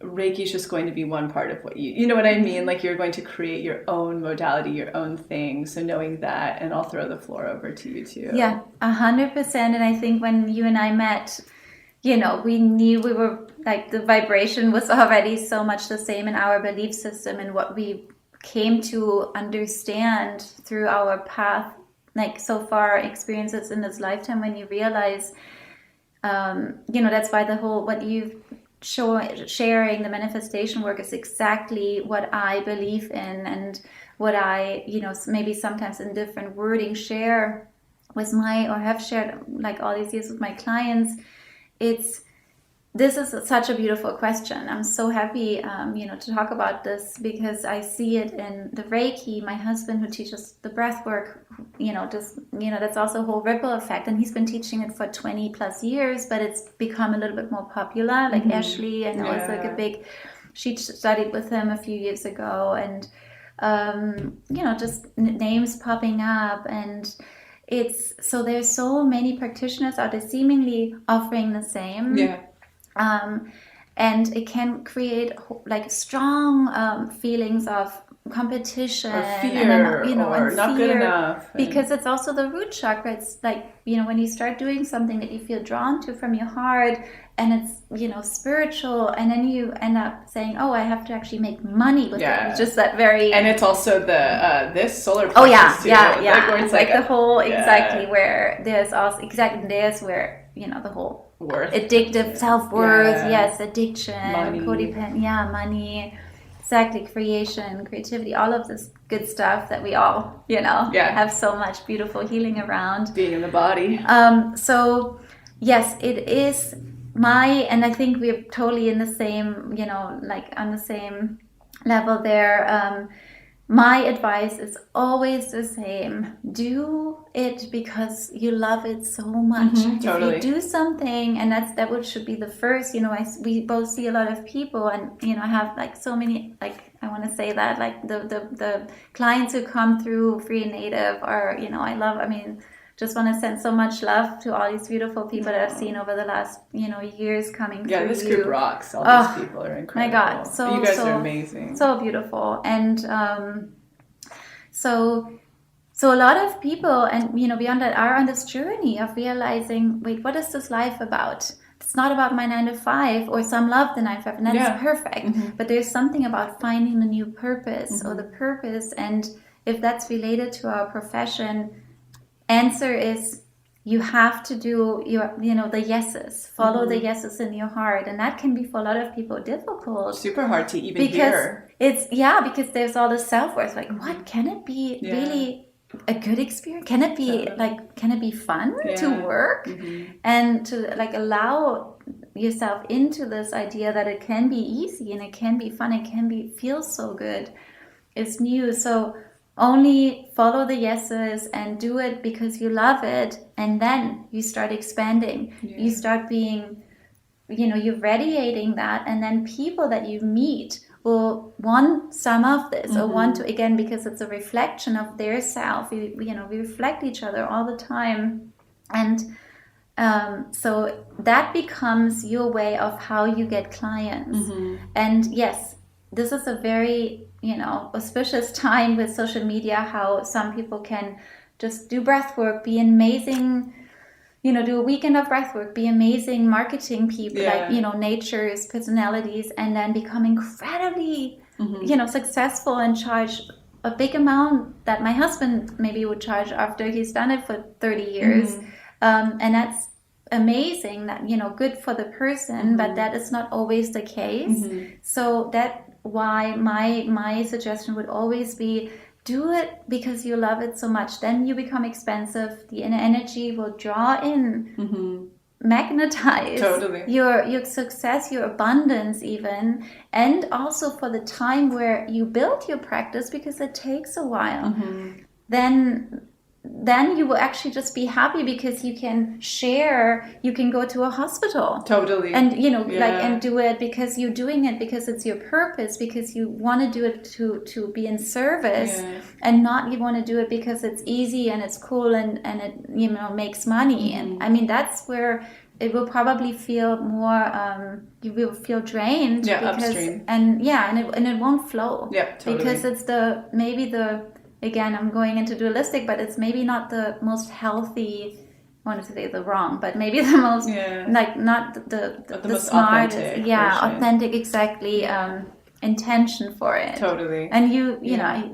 Reiki is just going to be one part of what you know what I mean? Like, you're going to create your own modality, your own thing. So knowing that, and I'll throw the floor over to you too. Yeah, 100%. And I think when you and I met, you know, we knew we were like, the vibration was already so much the same in our belief system, and what we came to understand through our path, like so far experiences in this lifetime, when you realize, you know, that's why the whole, what you've sharing the manifestation work is exactly what I believe in, and what I, you know, maybe sometimes in different wording share with or have shared like all these years with my clients. This is such a beautiful question. I'm so happy, you know, to talk about this, because I see it in the Reiki. My husband, who teaches the breath work, you know, that's also a whole ripple effect. And he's been teaching it for 20 plus years, but it's become a little bit more popular. Like Ashley, I know it's like a big, she studied with him a few years ago, and, you know, just names popping up. And so there's so many practitioners out there seemingly offering the same. And it can create like strong feelings of competition, or fear, and then, you know, or and not fear, good enough. because it's also the root chakra. It's like, you know, when you start doing something that you feel drawn to from your heart, and it's, spiritual, and then you end up saying, oh, I have to actually make money with it. It's just that very... And it's also the this solar plexus oh yeah, too. yeah. Where it's like the whole, exactly where there's also, there's where, the whole worth, addictive self-worth, yes, addiction, money, codependent, money, exactly, creation, creativity, all of this good stuff that we all, have so much beautiful healing around. Being in the body. So yes, it is and I think we're totally in the same, like on the same level there. My advice is always the same. Do it because you love it so much. Totally. If you do something, and that should be the first, we both see a lot of people, and, I have like so many, like, I want to say that, like the clients who come through Free and Native are, just want to send so much love to all these beautiful people that I've seen over the last, years coming through. Yeah, this group rocks. All these people are incredible. My God, you guys are amazing. So beautiful. And so a lot of people, and beyond that, are on this journey of realizing, wait, what is this life about? It's not about my 9 to 5, or some love the 9 to 5, and that's perfect. But there's something about finding the new purpose, or the purpose, and if that's related to our profession, answer is you have to do your, the yeses, follow the yeses in your heart. And that can be for a lot of people difficult. Super hard to even hear. Because there's all this self-worth. Like, what can it be really a good experience? Can it be can it be fun to work? And to like allow yourself into this idea that it can be easy and it can be fun, it can feel so good. It's new. So only follow the yeses and do it because you love it, and then you start expanding. You start being, you're radiating that, and then people that you meet will want some of this or want to, again, because it's a reflection of their self. We reflect each other all the time, and so that becomes your way of how you get clients. And yes, this is a very auspicious time with social media, how some people can just do breath work, be amazing, do a weekend of breath work, be amazing marketing people, like, nature's personalities, and then become incredibly, successful and charge a big amount that my husband maybe would charge after he's done it for 30 years. And that's amazing, that, good for the person, but that is not always the case. So that why my suggestion would always be, do it because you love it so much. Then you become expensive. The inner energy will draw in, magnetize your success, your abundance even, and also for the time where you build your practice, because it takes a while. Then you will actually just be happy because you can share, you can go to a hospital. Totally. And, and do it because you're doing it because it's your purpose, because you want to do it to be in service, and not you want to do it because it's easy and it's cool and it, makes money. And I mean, that's where it will probably feel more, you will feel drained. Because, upstream. And it won't flow. Totally. Because it's again, I'm going into dualistic, but it's maybe not the most healthy, I want to say the wrong, but maybe the most, like, not the most smartest. authentic. Authentic, exactly. Intention for it. Totally. And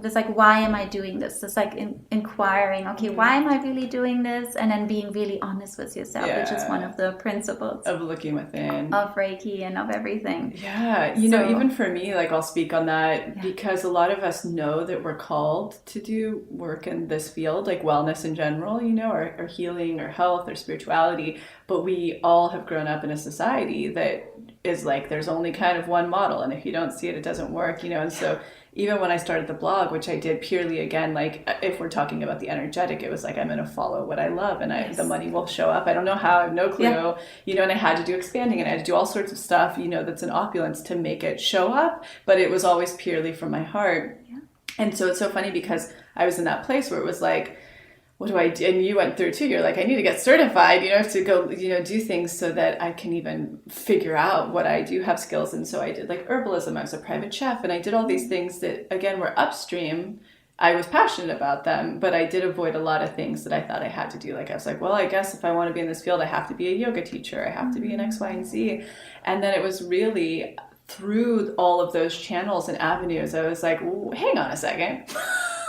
it's like, why am I doing this? It's like inquiring, okay, why am I really doing this? And then being really honest with yourself, which is one of the principles of looking within, of Reiki and of everything. Even for me, like, I'll speak on that because a lot of us know that we're called to do work in this field, like wellness in general, or healing or health or spirituality, but we all have grown up in a society that is like, there's only kind of one model, and if you don't see it, it doesn't work, and so even when I started the blog, which I did purely, again, like, if we're talking about the energetic, it was like, I'm going to follow what I love, and the money will show up. I don't know how, I have no clue, and I had to do expanding, and I had to do all sorts of stuff, that's an opulence to make it show up, but it was always purely from my heart. And so it's so funny because I was in that place where it was like, what do I do? And you went through too. You're like, I need to get certified, to go, do things so that I can even figure out what I do have skills in. So I did like herbalism. I was a private chef, and I did all these things that, again, were upstream. I was passionate about them, but I did avoid a lot of things that I thought I had to do. Like I was like, well, I guess if I want to be in this field, I have to be a yoga teacher. I have to be an X, Y, and Z. And then it was really through all of those channels and avenues, I was like, hang on a second.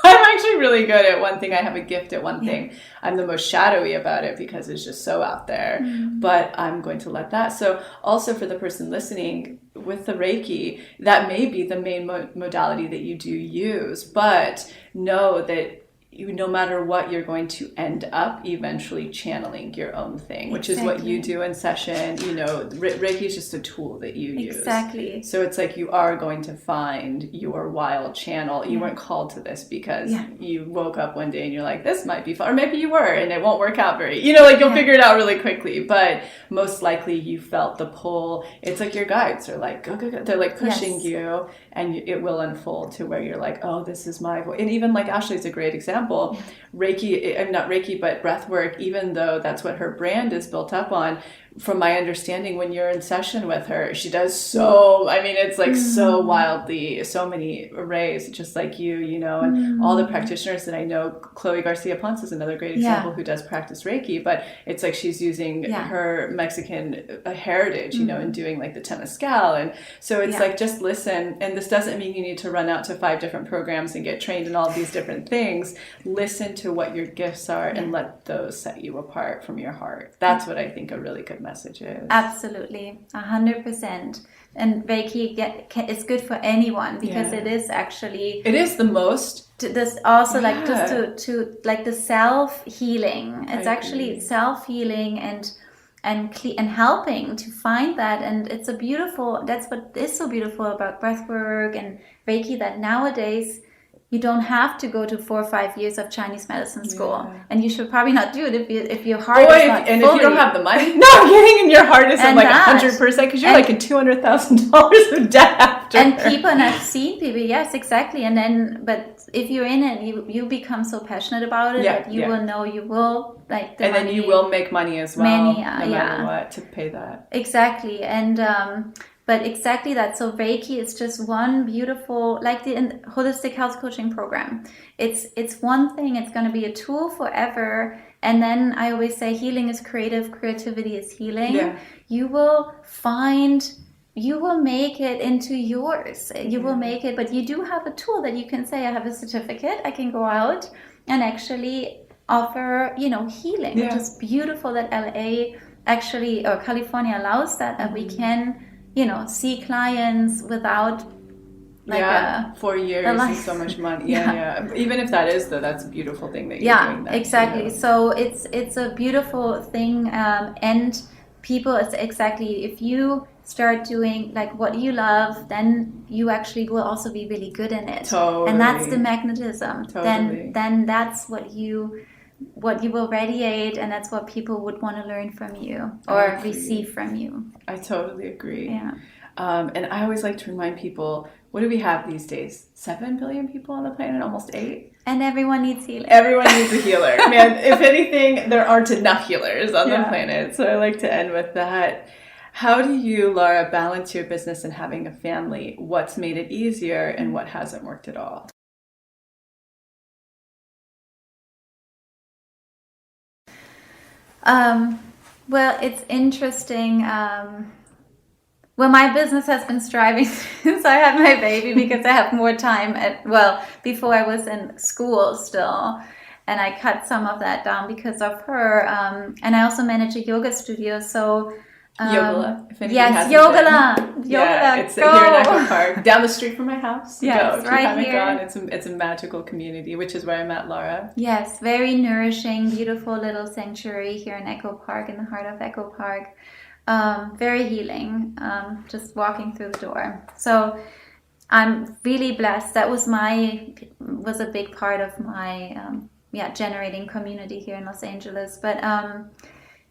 I'm actually really good at one thing. I have a gift at one thing. I'm the most shadowy about it because it's just so out there. But I'm going to let that. So also for the person listening, with the Reiki, that may be the main modality that you do use, but know that no matter what, you're going to end up eventually channeling your own thing, which is what you do in session. Reiki is just a tool that you use. Exactly. So it's like you are going to find your wild channel. You weren't called to this because you woke up one day and you're like, this might be fun. Or maybe you were and it won't work out you'll figure it out really quickly. But most likely you felt the pull. It's like your guides are like, go, go, go. They're like pushing you, and it will unfold to where you're like, oh, this is my voice. And even like Ashley's a great example. Reiki, I'm not Reiki, but breath work, even though that's what her brand is built up on, from my understanding, when you're in session with her, she does so wildly, so many arrays, just like and all the practitioners that I know. Chloe Garcia Ponce is another great example who does practice Reiki, but it's like she's using her Mexican heritage, and doing like the Temazcal. And so it's like, just listen. And this doesn't mean you need to run out to 5 different programs and get trained in all these different things. Listen to what your gifts are and let those set you apart from your heart. That's what I think a really good message is. Absolutely, 100%. And Reiki is good for anyone because it is the most. This also just to like the self-healing. It's actually self-healing and helping to find that. And that's what is so beautiful about breathwork and Reiki, that nowadays you don't have to go to 4 or 5 years of Chinese medicine school, and you should probably not do it if your heart is not and fully. If you don't have the money, no, I'm kidding, and your heart isn't like 100%, because you're like in $200,000 of debt after. And I've seen people, yes, exactly. And then, but if you're in it, you become so passionate about it that you will know you will like. And then you will make money as well, no matter what, to pay that. Exactly, and. But exactly that. So Reiki is just one beautiful, like the holistic health coaching program. It's one thing. It's going to be a tool forever. And then I always say healing is creative. Creativity is healing. Yeah. You will make it into yours. You will make it. But you do have a tool that you can say, I have a certificate. I can go out and actually offer, healing. Which is beautiful that LA actually, or California allows that we can... see clients without 4 years and so much money. Even if that is that's a beautiful thing that you're doing that. Exactly. So it's a beautiful thing, and people, it's exactly, if you start doing like what you love, then you actually will also be really good in it. Totally. And that's the magnetism. Totally. Then that's what you will radiate, and that's what people would want to learn from you or receive from you. I totally agree. Yeah. And I always like to remind people, what do we have these days? 7 billion people on the planet, almost 8. And everyone needs healing. Everyone needs a healer. Man, if anything, there aren't enough healers on the planet. So I like to end with that. How do you, Lara, balance your business and having a family? What's made it easier and what hasn't worked at all? Well, it's interesting. Well, my business has been striving since I had my baby because I have more time before I was in school still. And I cut some of that down because of her. And I also manage a yoga studio. So Yogala, if anybody hasn't Yogala. Been. Yeah, it's here in Echo Park, down the street from my house. Yes, if you right haven't here. gone, it's a magical community, which is where I met Lara. Yes, very nourishing, beautiful little sanctuary here in Echo Park, in the heart of Echo Park. Very healing, just walking through the door. So I'm really blessed. That was a big part of my generating community here in Los Angeles. But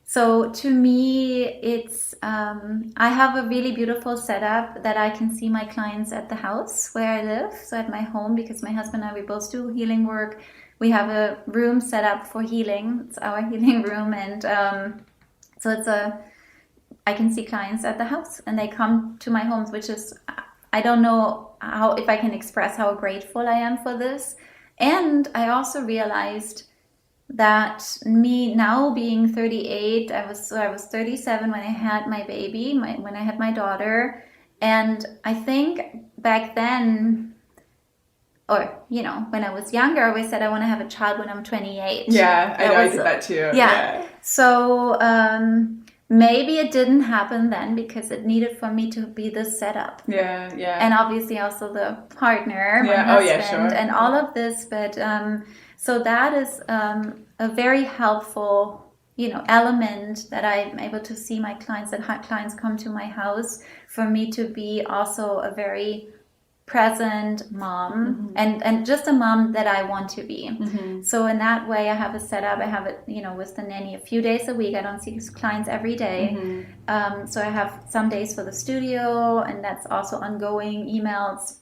so to me, it's I have a really beautiful setup that I can see my clients at the house where I live, so at my home, because my husband and I, we both do healing work. We have a room set up for healing. It's our healing room, and so I can see clients at the house, and they come to my homes, which is, I don't know if I can express how grateful I am for this. And I also realized that me now being 38, I was 37 when I had my baby, when I had my daughter. And I think back then, or, you know, when I was younger, I always said I want to have a child when I'm 28. Yeah, I did that too. Yeah. So maybe it didn't happen then because it needed for me to be the setup. Yeah, yeah. And obviously also the partner, my husband, and all of this. But so that is a very helpful, you know, element that I'm able to see my clients, that clients come to my house, for me to be also a very present mom, and just a mom that I want to be. So in that way, I have a setup. I have it, you know, with the nanny a few days a week. I don't see clients every day. So I have some days for the studio, and that's also ongoing emails.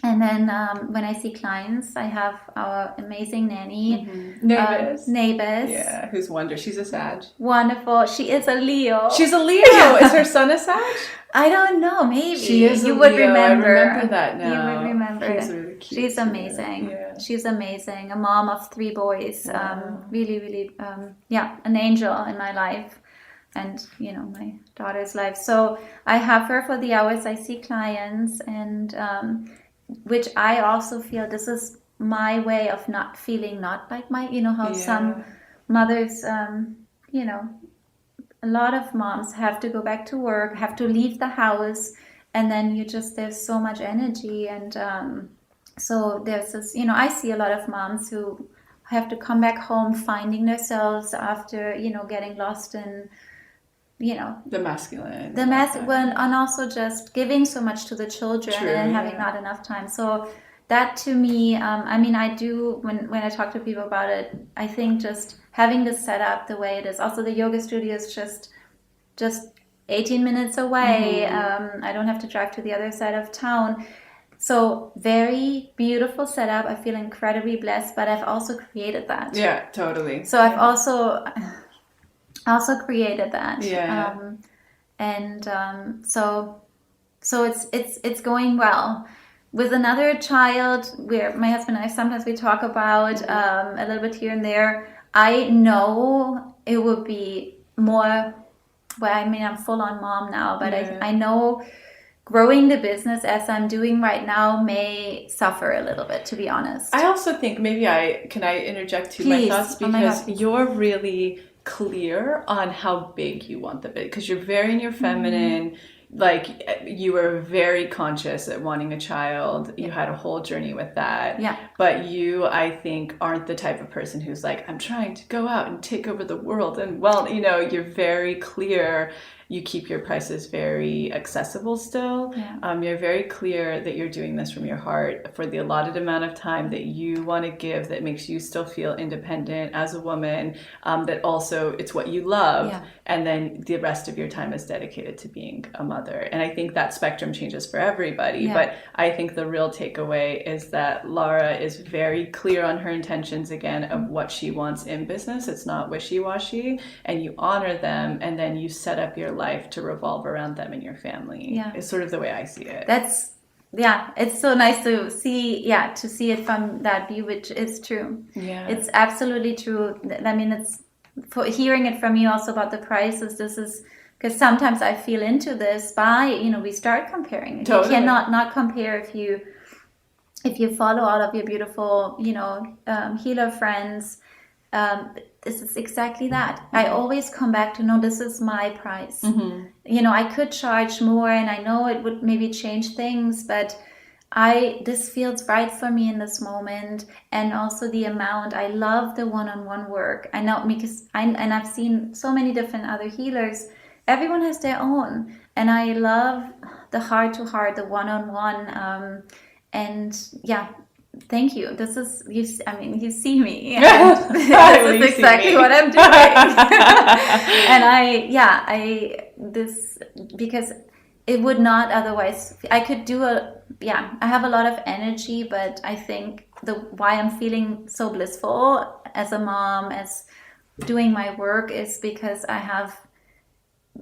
And then when I see clients, I have our amazing nanny, Neighbors. Yeah, who's wonderful. She's a Sag. Wonderful. She is a Leo. She's a Leo. Is her son a Sag? I don't know. Maybe she is. You would remember. I remember that now. You would remember. She's really cute. She's amazing. Yeah. She's amazing. A mom of 3 boys. Wow. Really, really. An angel in my life, and you know, my daughter's life. So I have her for the hours I see clients, and which I also feel this is my way of not feeling not like my, you know, how some mothers, you know, a lot of moms have to go back to work, have to leave the house, and then there's so much energy. And so there's this, you know, I see a lot of moms who have to come back home finding themselves after, you know, getting lost in, you know, the masculine, and also just giving so much to the children and having not enough time. So that to me, I mean, I do, when I talk to people about it, I think just having this set up the way it is. Also, the yoga studio is just 18 minutes away. I don't have to drive to the other side of town. So very beautiful setup. I feel incredibly blessed, but I've also created that. Yeah, totally. So I've also created that. So it's going well. With another child, where my husband and I sometimes we talk about a little bit here and there, I know it would be more, well, I mean, I'm full-on mom now, but I know growing the business as I'm doing right now may suffer a little bit, to be honest. I also think maybe can I interject my thoughts, because you're really clear on how big you want the bit, because you're very in your feminine. Like, you were very conscious at wanting a child. You had a whole journey with that. Yeah. But you, I think, aren't the type of person who's like, I'm trying to go out and take over the world. And, well, you know, you're very clear. You keep your prices very accessible still. Yeah. You're very clear that you're doing this from your heart for the allotted amount of time that you want to give, that makes you still feel independent as a woman, that also it's what you love. Yeah. And then the rest of your time is dedicated to being a mother. And I think that spectrum changes for everybody. Yeah. But I think the real takeaway is that Lara is very clear on her intentions, again, of what she wants in business. It's not wishy-washy. And you honor them, and then you set up your life to revolve around them and your family. Yeah. Is sort of the way I see it. It's so nice to see it from that view, which is true. Yeah. It's absolutely true. I mean, it's for hearing it from you also about the prices. This is because sometimes I feel into this by, you know, we start comparing. Totally. You cannot not compare if you follow all of your beautiful, you know, healer friends. This is exactly that. I always come back to, no, this is my price. You know, I could charge more, and I know it would maybe change things, but this feels right for me in this moment. And also the amount, I love the one-on-one work. I know, because I've seen so many different other healers. Everyone has their own, and I love the heart-to-heart, the one-on-one, and yeah. Thank you. This is, you see me. And this is exactly what I'm doing. And because it would not otherwise, I could do I have a lot of energy, but I think why I'm feeling so blissful as a mom, as doing my work, is because I have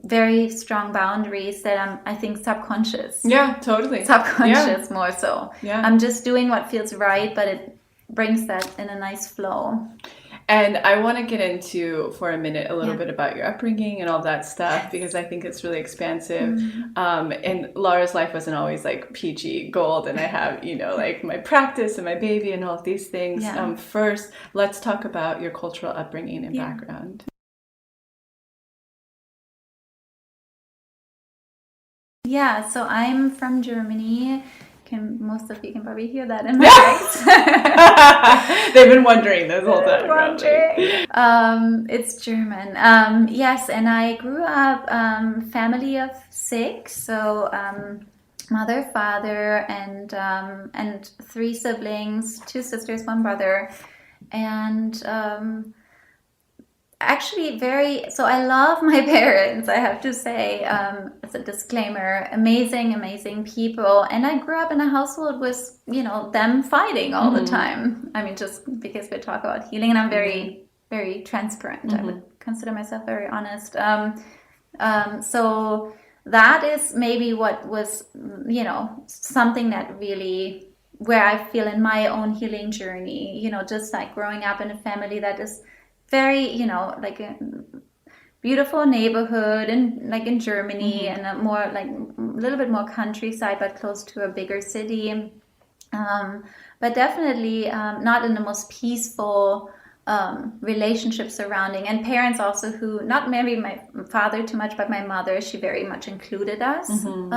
very strong boundaries that I think subconscious. Yeah, totally. Subconscious more so. Yeah. I'm just doing what feels right, but brings that in a nice flow. And I want to get into, for a minute, a little bit about your upbringing and all that stuff, because I think it's really expansive. And Lara's life wasn't always like peachy gold, and I have, like my practice and my baby and all of these things. First, let's talk about your cultural upbringing and background. Yeah, so I'm from Germany. Most of you can probably hear that in my voice. They've been wondering this whole time. It's German. Yes, and I grew up family of 6, so mother, father, and 3 siblings, 2 sisters, 1 brother, and actually so I love my parents, I have to say, as a disclaimer, amazing people, and I grew up in a household with, them fighting all the time. I mean, just because we talk about healing, and I'm very, very transparent. I would consider myself very honest. So that is maybe what was, something that really, where I feel in my own healing journey, just like growing up in a family that is very, like a beautiful neighborhood and like in Germany, and a more like a little bit more countryside, but close to a bigger city. But definitely not in the most peaceful relationship surrounding, and parents also who, not maybe my father too much, but my mother, she very much included us. In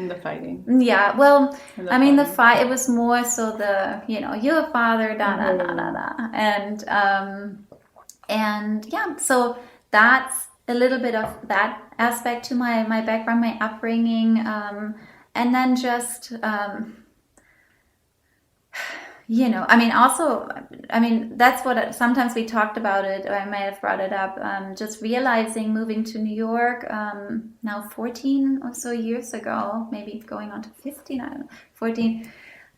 the fighting. Yeah, well, I mean, the fight, it was more so the, you're a father, and yeah, so that's a little bit of that aspect to my background, my upbringing, and then just, I mean, also, I mean, that's what sometimes we talked about it, or I might have brought it up, just realizing moving to New York, now 14 or so years ago, maybe going on to 15, I don't know, 14.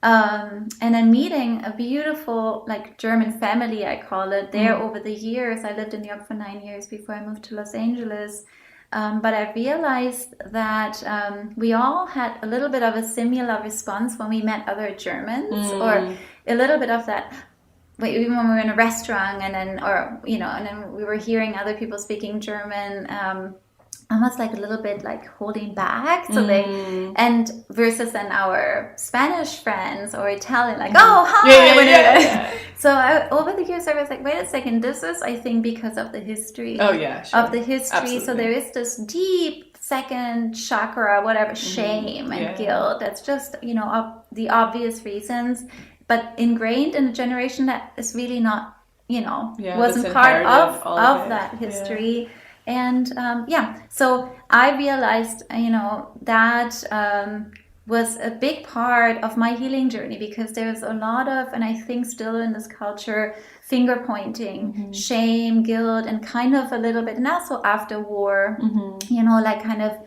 And then meeting a beautiful, like, German family, I call it, there over the years. I lived in New York for 9 years before I moved to Los Angeles. But I realized that we all had a little bit of a similar response when we met other Germans, or a little bit of that, even when we were in a restaurant, and then, and then we were hearing other people speaking German, almost like a little bit like holding back, so and versus then our Spanish friends or Italian, like, oh, hi. So over the years I was like, wait a second, this is, I think, because of the history of the history. Absolutely. So there is this deep second chakra, whatever, shame and guilt, that's just, the obvious reasons, but ingrained in a generation that is really not, wasn't part of that history. And so I realized, that was a big part of my healing journey, because there's a lot of, and I think still in this culture, finger pointing, shame, guilt, and kind of a little bit, and also after war, like kind of,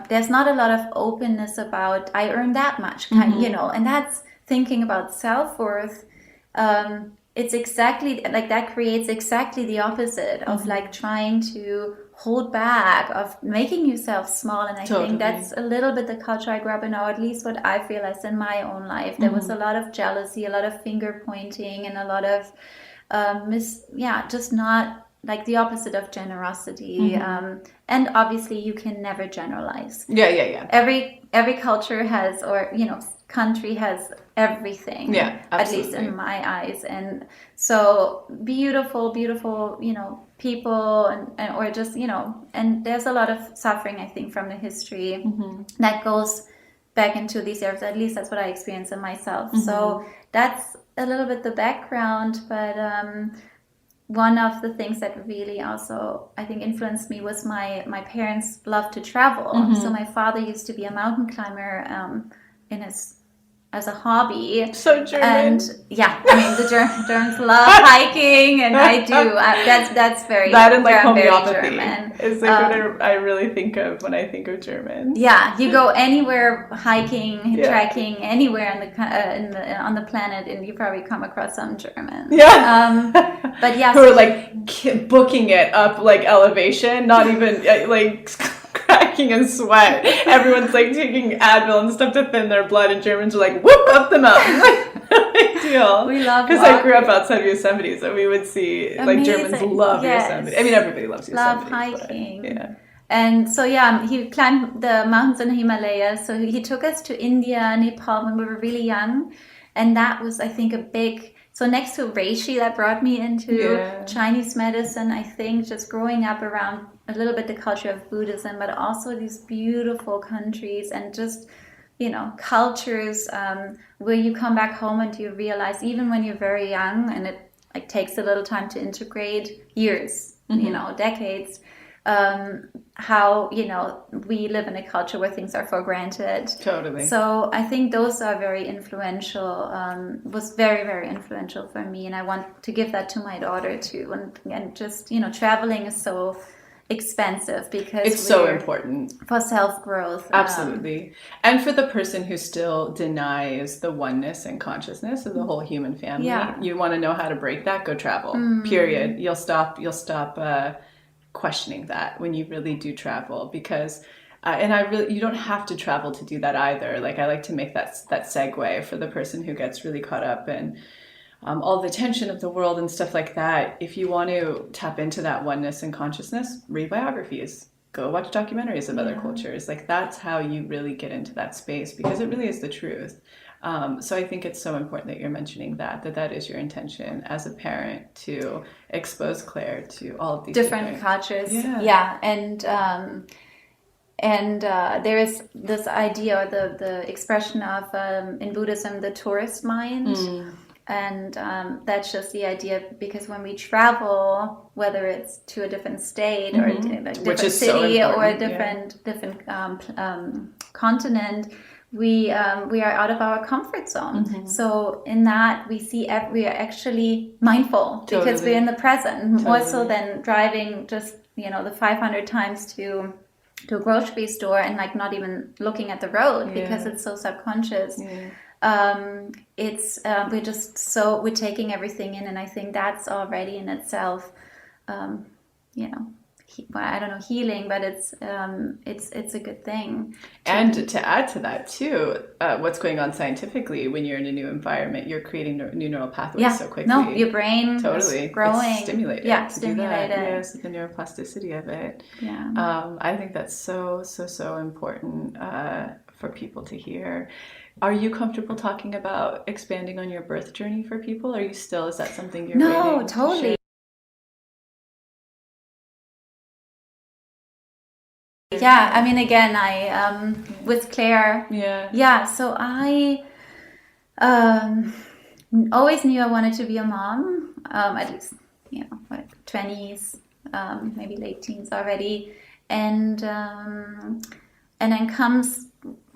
there's not a lot of openness about, I earned that much, and that's thinking about self-worth. It's exactly like that, creates exactly the opposite of like trying to hold back, of making yourself small. And I think that's a little bit the culture I grew up in, or at least what I've realized in my own life. There was a lot of jealousy, a lot of finger pointing, and a lot of just not like the opposite of generosity. And obviously you can never generalize. Every culture has, or country has everything, at least in my eyes. And so beautiful people, and or just, and there's a lot of suffering, I think, from the history that goes back into these areas. At least that's what I experienced in myself. So that's a little bit the background. But one of the things that really also, I think, influenced me was my parents' love to travel. So my father used to be a mountain climber as a hobby. So German. And I mean, the Germans love hiking, and I do. That's very, that and like homeopathy German. Is like what I really think of when I think of Germans. Yeah, you go anywhere hiking, trekking, anywhere on the planet, and you probably come across some Germans. But who are like booking it up like elevation, not even like cracking in sweat. Everyone's like taking Advil and stuff to thin their blood, and Germans are like, whoop up the mountain. big deal. We love because I grew up outside of Yosemite, so we would see like Germans love Yosemite. I mean, everybody loves Yosemite. Love hiking. But, yeah. And so yeah, he climbed the mountains in the Himalayas. So he took us to India, Nepal when we were really young, and that was, I think, a big. So next to Reishi, that brought me into Chinese medicine. I think just growing up around a little bit the culture of Buddhism, but also these beautiful countries and just, you know, cultures where you come back home and you realize, even when you're very young, and it like takes a little time to integrate, years, you know, decades, how, you know, we live in a culture where things are for granted. Totally. So I think those are very influential, was very, very influential for me. And I want to give that to my daughter too. And just, you know, traveling is so expensive because it's so important for self-growth. Absolutely. And for the person who still denies the oneness and consciousness of the whole human family, you want to know how to break that, go travel, period. You'll stop questioning that when you really do travel, because you don't have to travel to do that either. Like, I like to make that segue for the person who gets really caught up in all the tension of the world and stuff like that. If you want to tap into that oneness and consciousness, read biographies, go watch documentaries of other cultures. Like, that's how you really get into that space, because it really is the truth. So I think it's so important that you're mentioning that is your intention as a parent, to expose Claire to all of these different cultures. And there is this idea, or the expression of in Buddhism, the tourist mind. And that's just the idea, because when we travel, whether it's to a different state or a different city or a different continent, we are out of our comfort zone. So in that, we are actually mindful, because we're in the present, more so than driving just, you know, the 500 times to a grocery store and like not even looking at the road, because it's so subconscious. We're taking everything in, and I think that's already in itself, you know, I don't know, healing, but it's a good thing. And to add to that too, what's going on scientifically when you're in a new environment, you're creating new neural pathways so quickly. No, your brain is growing. It's stimulated. Yeah, stimulated. Yes, the neuroplasticity of it. Yeah. I think that's so important for people to hear. Are you comfortable talking about expanding on your birth journey for people? Is that something you're No, totally. Yeah, I mean, again, I with Claire. So I always knew I wanted to be a mom. At least, you know, like 20s, maybe late teens already, and then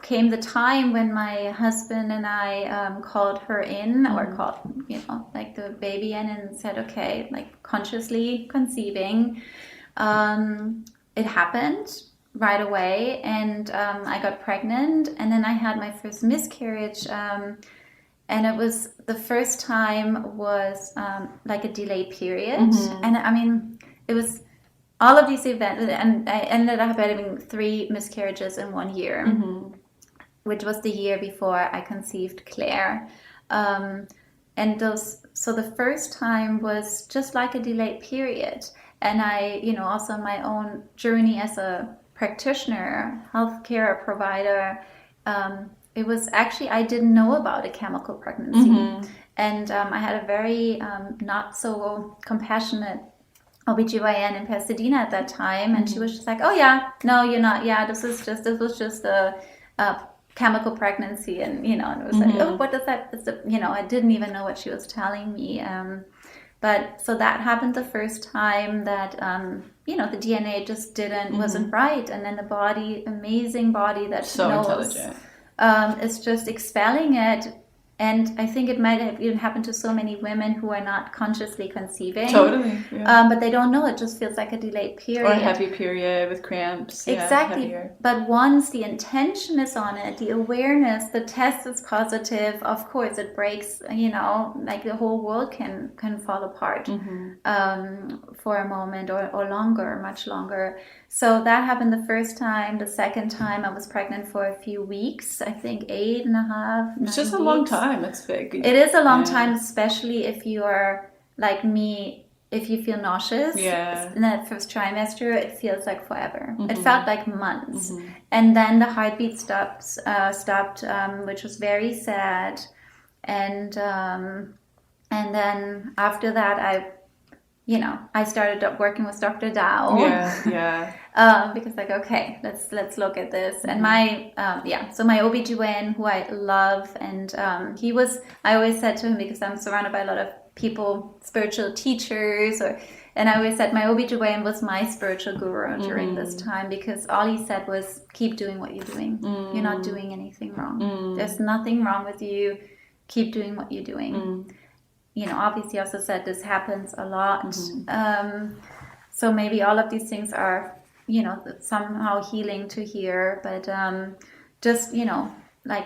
came the time when my husband and I called her in, or called, you know, like the baby in, and said, okay, like consciously conceiving. It happened right away, and I got pregnant, and then I had my first miscarriage, and it was, the first time was like a delayed period, and I mean, it was all of these events, and I ended up having 3 miscarriages in 1 year, which was the year before I conceived Claire, so the first time was just like a delayed period. And I, you know, also my own journey as a practitioner, healthcare provider, it was actually, I didn't know about a chemical pregnancy. And I had a very not so compassionate OBGYN in Pasadena at that time. And she was just like, oh yeah, no, you're not. Yeah, this was just a chemical pregnancy. And, you know, and it was like, oh, what does that, you know, I didn't even know what she was telling me. But so that happened the first time, that, you know, the DNA just wasn't right. And then the body, amazing body that so knows, intelligent, is just expelling it. And I think it might have even happened to so many women who are not consciously conceiving. Totally. Yeah. But they don't know. It just feels like a delayed period. Or a heavy period with cramps. Exactly. But once the intention is on it, the awareness, the test is positive, of course, it breaks, you know, like the whole world can fall apart for a moment, or longer, much longer. So that happened the first time. The second time I was pregnant for a few weeks, I think 8.5. It's just a long time. time. That's big. It is a long time, especially if you are like me. If you feel nauseous in that first trimester, it feels like forever. It felt like months. And then the heartbeat stopped, which was very sad. And then after that, I started working with Dr. Dao. Because like, okay, let's look at this. And so my OB/GYN, who I love, and I always said to him, because I'm surrounded by a lot of people, spiritual teachers, and I always said my OB/GYN was my spiritual guru during this time, because all he said was, keep doing what you're doing. You're not doing anything wrong. There's nothing wrong with you. Keep doing what you're doing. Obviously also said this happens a lot. So maybe all of these things are, somehow healing to hear, but just, like,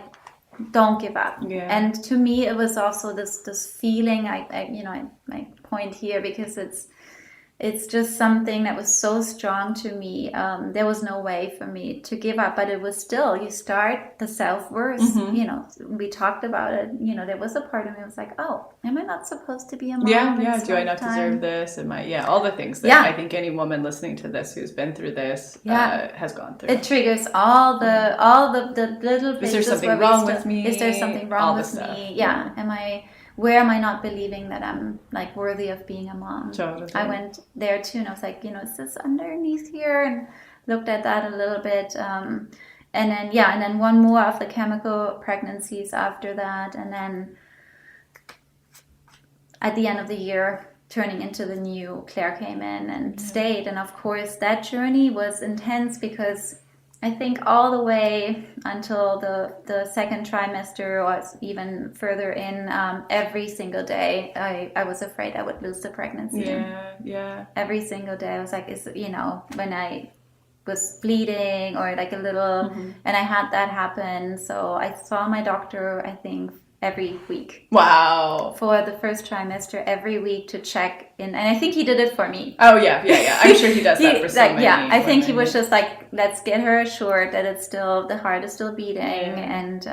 don't give up. And to me, it was also this feeling, my point here, because it's just something that was so strong to me. There was no way for me to give up, but it was still, you start the self-worth, we talked about it, there was a part of me that was like, oh, am I not supposed to be a mom? Do I not deserve this? All the things that I think any woman listening to this who's been through this has gone through. It triggers all the little places. Is there something wrong with me? Is there something wrong with me? Where am I not believing that I'm like worthy of being a mom? Totally. I went there too, and I was like, is this underneath here? And looked at that a little bit. And then one more of the chemical pregnancies after that. And then at the end of the year, turning into the new, Claire came in and stayed. And of course, that journey was intense, because I think all the way until the second trimester, or even further in, every single day, I was afraid I would lose the pregnancy. Every single day, I was like, when I was bleeding or like a little, and I had that happen. So I saw my doctor, I think, every week. Wow. For the first trimester, every week to check in. And I think he did it for me. Oh, yeah. I'm sure he does that for so many. Yeah, I think he was just like, let's get her assured that the heart is still beating. And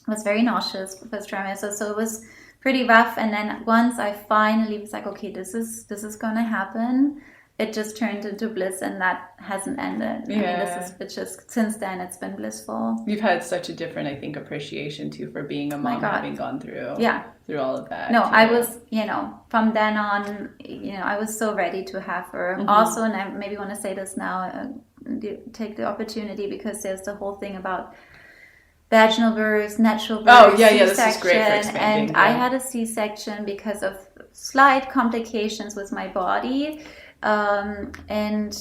was very nauseous the first trimester. So it was pretty rough. And then once I finally was like, okay, this is going to happen, it just turned into bliss, and that hasn't ended. It's just, since then, it's been blissful. You've had such a different, I think, appreciation too for being a mom, having gone through all of that. No, I was, from then on, I was so ready to have her. Also, and I maybe want to say this now, take the opportunity, because there's the whole thing about vaginal birth, natural birth, C-section, this is great for expanding. And I had a C-section because of slight complications with my body. And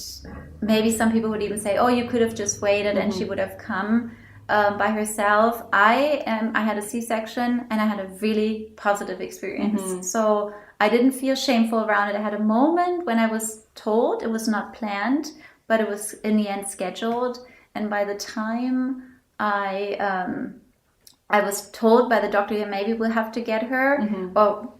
maybe some people would even say, oh, you could have just waited and she would have come by herself. I had a C-section, and I had a really positive experience. So I didn't feel shameful around it. I had a moment when I was told, it was not planned, but it was in the end scheduled. And by the time I was told by the doctor, maybe we'll have to get her, or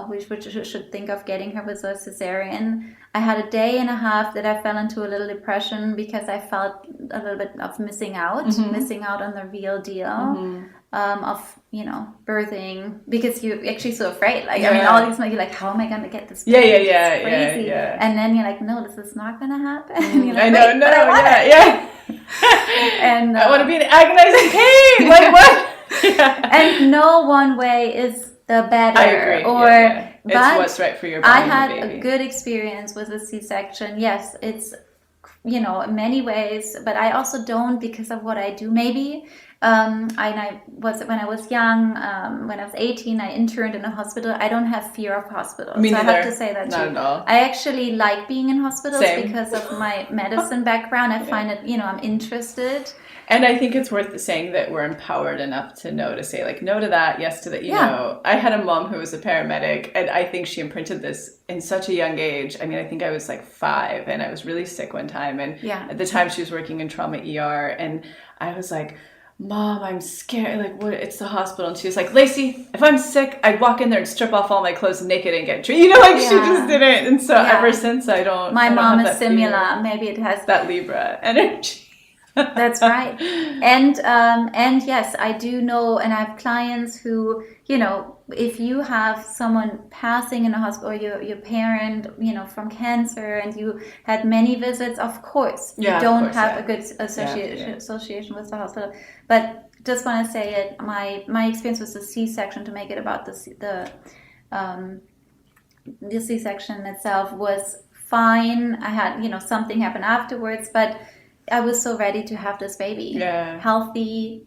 we should think of getting her with a cesarean. I had a day and a half that I fell into a little depression, because I felt a little bit of missing out on the real deal of birthing, because you're actually so afraid. Like all these, you're like, how am I going to get this? Crazy. And then you're like, no, this is not going to happen. And you're like, and I want to be in agonizing pain. Like what? And no one way is the better. I agree. It's what's right for your body. I had a good experience with a C-section. Yes, it's in many ways, but I also don't, because of what I do. Maybe when I was young, when I was 18, I interned in a hospital. I don't have fear of hospitals. Me neither. I have to say that Not too. At all. I actually like being in hospitals. Same. Because of my medicine background. I find it, I'm interested. And I think it's worth saying that we're empowered enough to know to say, like, no to that, yes to that. I had a mom who was a paramedic, and I think she imprinted this in such a young age. I mean, I think I was like 5, and I was really sick one time. And at the time she was working in trauma ER, and I was like, Mom, I'm scared. Like, what? It's the hospital. And she was like, Lacy, if I'm sick, I'd walk in there and strip off all my clothes naked and get treated. She just didn't. And so ever since, My mom is similar. Maybe it has that Libra energy. That's right. And yes, I do know, and I have clients who, if you have someone passing in a hospital, or your parent, from cancer, and you had many visits, of course, you don't have a good association with the hospital. But just want to say it, my experience with the C-section, to make it about the C-section itself, was fine. I had, something happen afterwards, but I was so ready to have this baby, healthy,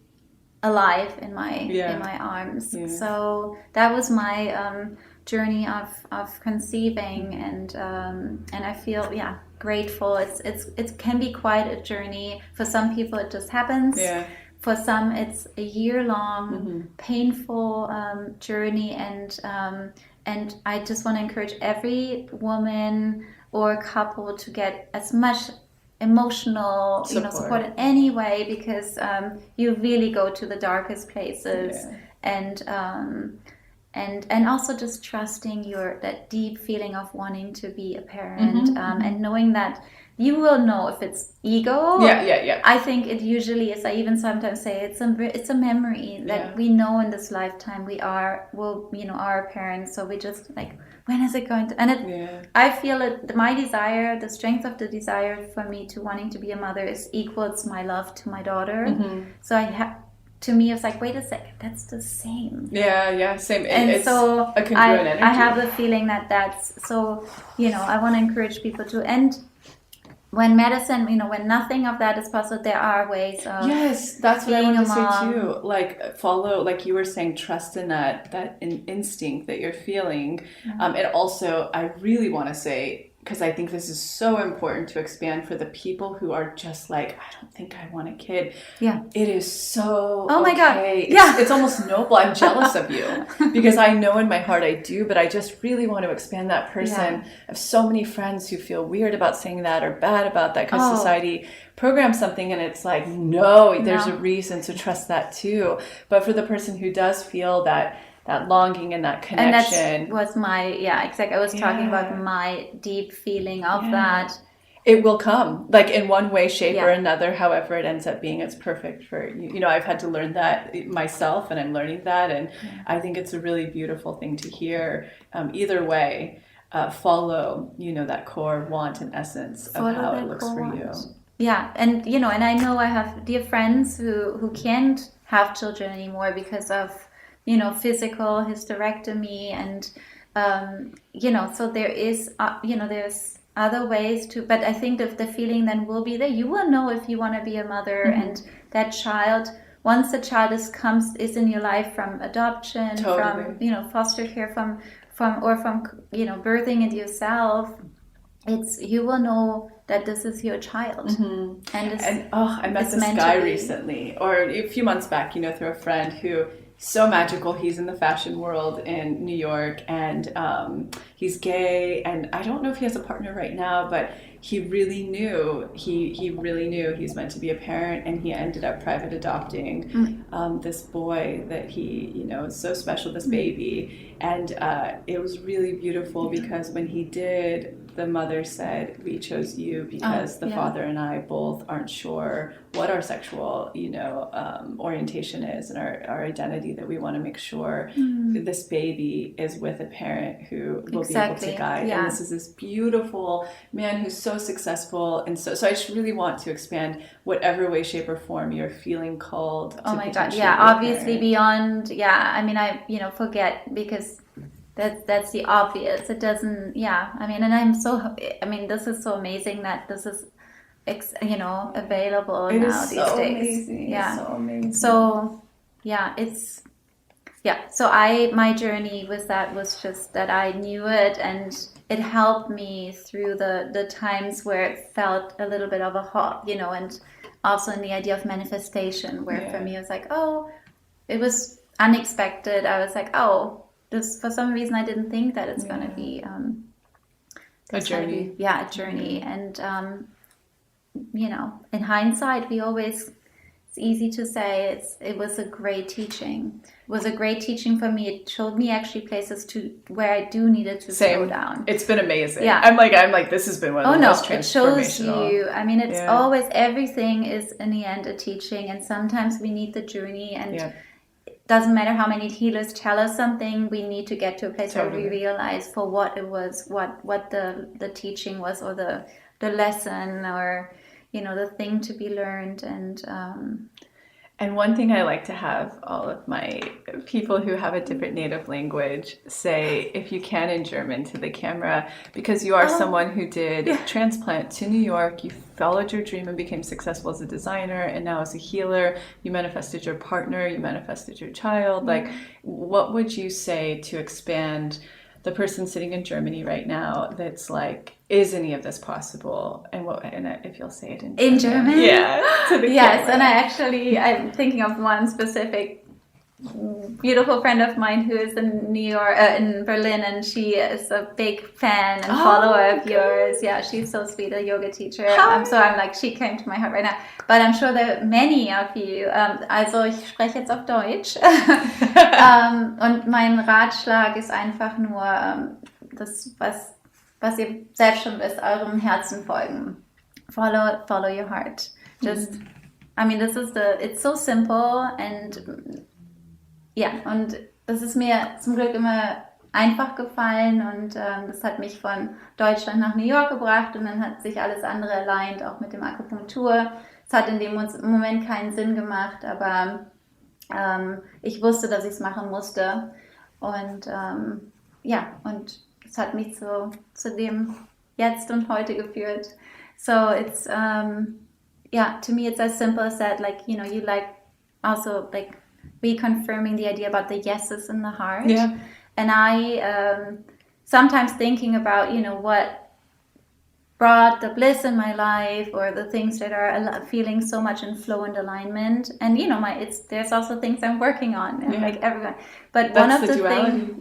alive in my arms. So that was my journey of conceiving, and I feel grateful. It can be quite a journey. For some people, it just happens. For some, it's a year-long, painful journey, and I just want to encourage every woman or couple to get as much emotional support in any way, because you really go to the darkest places, and also just trusting that deep feeling of wanting to be a parent, and knowing that you will know if it's ego. I think it usually is. I even sometimes say it's a memory that we know in this lifetime we are parents. So we just like, when is it going to? And I feel it. My desire, the strength of the desire for me to wanting to be a mother, is equals my love to my daughter. So I have. To me, it's like, wait a second, that's the same. Same. And it's so a congruent energy. I have the feeling that's so. I want to encourage people to end. When medicine, when nothing of that is possible, there are ways of that's what I want to say too. Like Follow, like you were saying, trust in that instinct that you're feeling. And also, I really want to say, because I think this is so important to expand for the people who are just like, I don't think I want a kid. It is so my God. It's almost noble. I'm jealous of you, because I know in my heart I do, but I just really want to expand that person. I have so many friends who feel weird about saying that or bad about that, because society programs something, and it's like, no, there's a reason, to trust that too. But for the person who does feel that longing and that connection. And that was my, exactly. I was talking about my deep feeling of that. It will come, like in one way, shape, or another, however it ends up being. It's perfect for you. I've had to learn that myself, and I'm learning that. And I think it's a really beautiful thing to hear. Either way, follow, that core want and essence of how it looks for you. Yeah. And, and I know I have dear friends who can't have children anymore because of, physical hysterectomy, and so there is there's other ways to, but I think that the feeling then will be there. You will know if you want to be a mother, and that child, once the child is in your life from adoption, from foster care, from birthing it yourself, you will know that this is your child. I met this guy recently, or a few months back, through a friend who, so magical. He's in the fashion world in New York, and he's gay, and I don't know if he has a partner right now, but he really knew he's meant to be a parent, and he ended up private adopting this boy that he is so special, this baby. And it was really beautiful, because when he did, the mother said, we chose you because the father and I both aren't sure what our sexual orientation is, and our identity, that we want to make sure this baby is with a parent who will be able to guide. And this is this beautiful man who's so successful, and so I just really want to expand whatever way, shape, or form you're feeling called to. Oh my God, obviously beyond, I mean, I forget, because that's the obvious. It doesn't, and this is so amazing that this is available now these days. Amazing. It's so amazing. So so my journey with that was just that I knew it, and it helped me through the times where it felt a little bit of a hop, and also in the idea of manifestation, where for me it was like, it was unexpected. I was like, this, for some reason I didn't think that it's going to be a journey. A journey. And in hindsight, we always, easy to say. It was a great teaching. It was a great teaching for me. It showed me actually places where I do needed to slow down. It's been amazing. Yeah. I'm like, this has been one of the most transformational. It shows you. I mean, it's always, everything is in the end a teaching, and sometimes we need the journey, and it doesn't matter how many healers tell us something, we need to get to a place where we realize for what it was, what the teaching was, or the lesson, or the thing to be learned. And one thing I like to have all of my people who have a different native language say, if you can, in German to the camera, because you are someone who did transplant to New York, you followed your dream and became successful as a designer, and now as a healer, you manifested your partner, you manifested your child. Like, what would you say to expand the person sitting in Germany right now that's like, is any of this possible? And if you'll say it in German? Yeah. Yes, camera. And I'm thinking of one specific beautiful friend of mine who is in in Berlin, and she is a big fan and follower of yours. Yeah, she's so sweet, a yoga teacher. So I'm like, she came to my heart right now. But I'm sure that many of you, also ich spreche jetzt auf Deutsch. Und mein Ratschlag ist einfach nur, das, was ihr selbst schon wisst, eurem Herzen folgen. Follow your heart. Just, I mean, it's so simple, and und das ist mir zum Glück immer einfach gefallen, und das hat mich von Deutschland nach New York gebracht, und dann hat sich alles andere aligned, auch mit dem Akupunktur. Es hat in dem Moment keinen Sinn gemacht, aber ich wusste, dass ich es machen musste, und und es hat mich zu dem Jetzt und Heute geführt. So it's to me it's as simple as that, like, you like also like reconfirming the idea about the yeses in the heart. Yeah. And I sometimes thinking about, what brought the bliss in my life, or the things that are feeling so much in flow and alignment. And, there's also things I'm working on, and like everyone. But that's one of the things,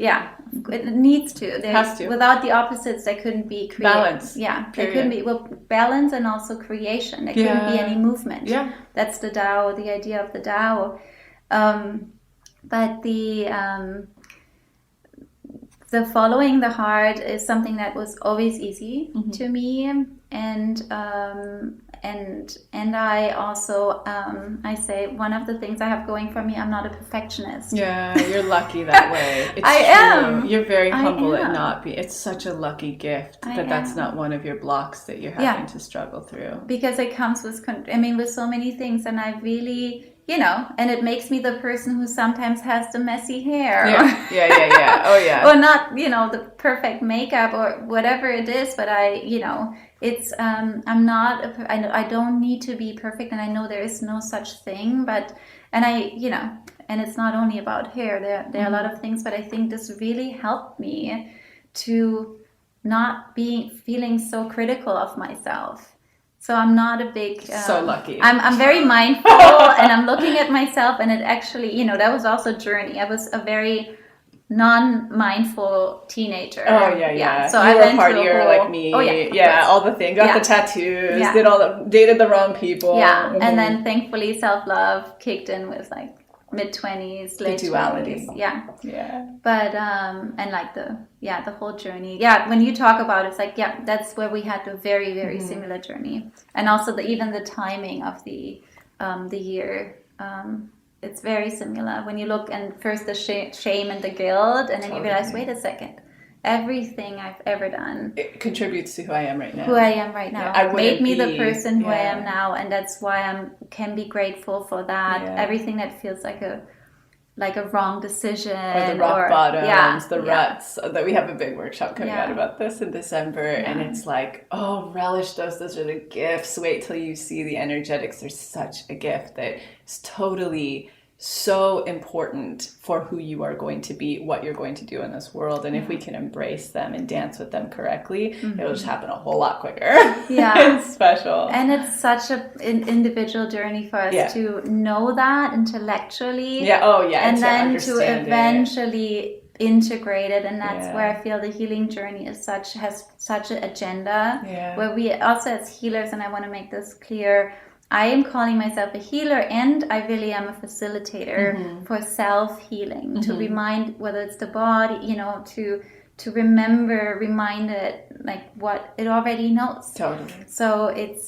it needs to. It has to. Without the opposites, there couldn't be balance. Yeah, there couldn't be balance, and also creation. There couldn't be any movement. Yeah, that's the Tao, the idea of the Tao. But the following the heart is something that was always easy to me, and I also I say one of the things I have going for me, I'm not a perfectionist. Yeah, you're lucky that way. It's I am. You're very humble at not being. It's such a lucky gift that's not one of your blocks that you're having to struggle through. Because it comes with so many things, and I really. And it makes me the person who sometimes has the messy hair. Yeah. Oh, yeah. Or not, the perfect makeup or whatever it is. But it's, I'm not, I don't need to be perfect. And I know there is no such thing. And it's not only about hair. There are a lot of things. But I think this really helped me to not be feeling so critical of myself. So I'm not a big... so lucky. I'm very mindful, and I'm looking at myself, and it actually, that was also a journey. I was a very non-mindful teenager. Oh, yeah. So you were a partier like me. Oh, yeah, all the things. Got the tattoos, dated the wrong people. Yeah, and then thankfully self-love kicked in with like mid-20s, late duality. 20s. Yeah. But and like the whole journey. Yeah, when you talk about it, it's like that's where we had a very, very similar journey. And also even the timing of the year, it's very similar. When you look, and first the shame and the guilt, and then you realize, wait a second, everything I've ever done, it contributes to who I am right now. Yeah, made me the person who I am now, and that's why I can be grateful for that. Yeah. Everything that feels like a wrong decision, or the rock bottoms, the ruts. That we have a big workshop coming out about this in December, and it's like, relish those. Those are the gifts. Wait till you see the energetics. There's such a gift that is totally so important for who you are going to be, what you're going to do in this world. And if we can embrace them and dance with them correctly, it'll just happen a whole lot quicker. Yeah. It's special. And it's such an individual journey for us to know that intellectually. Yeah. Oh, yeah. And then to eventually integrate it. And that's where I feel the healing journey has such an agenda. Yeah. Where we also, as healers, and I want to make this clear, I am calling myself a healer, and I really am a facilitator for self-healing, to remind, whether it's the body, to remind it like what it already knows. Totally. So it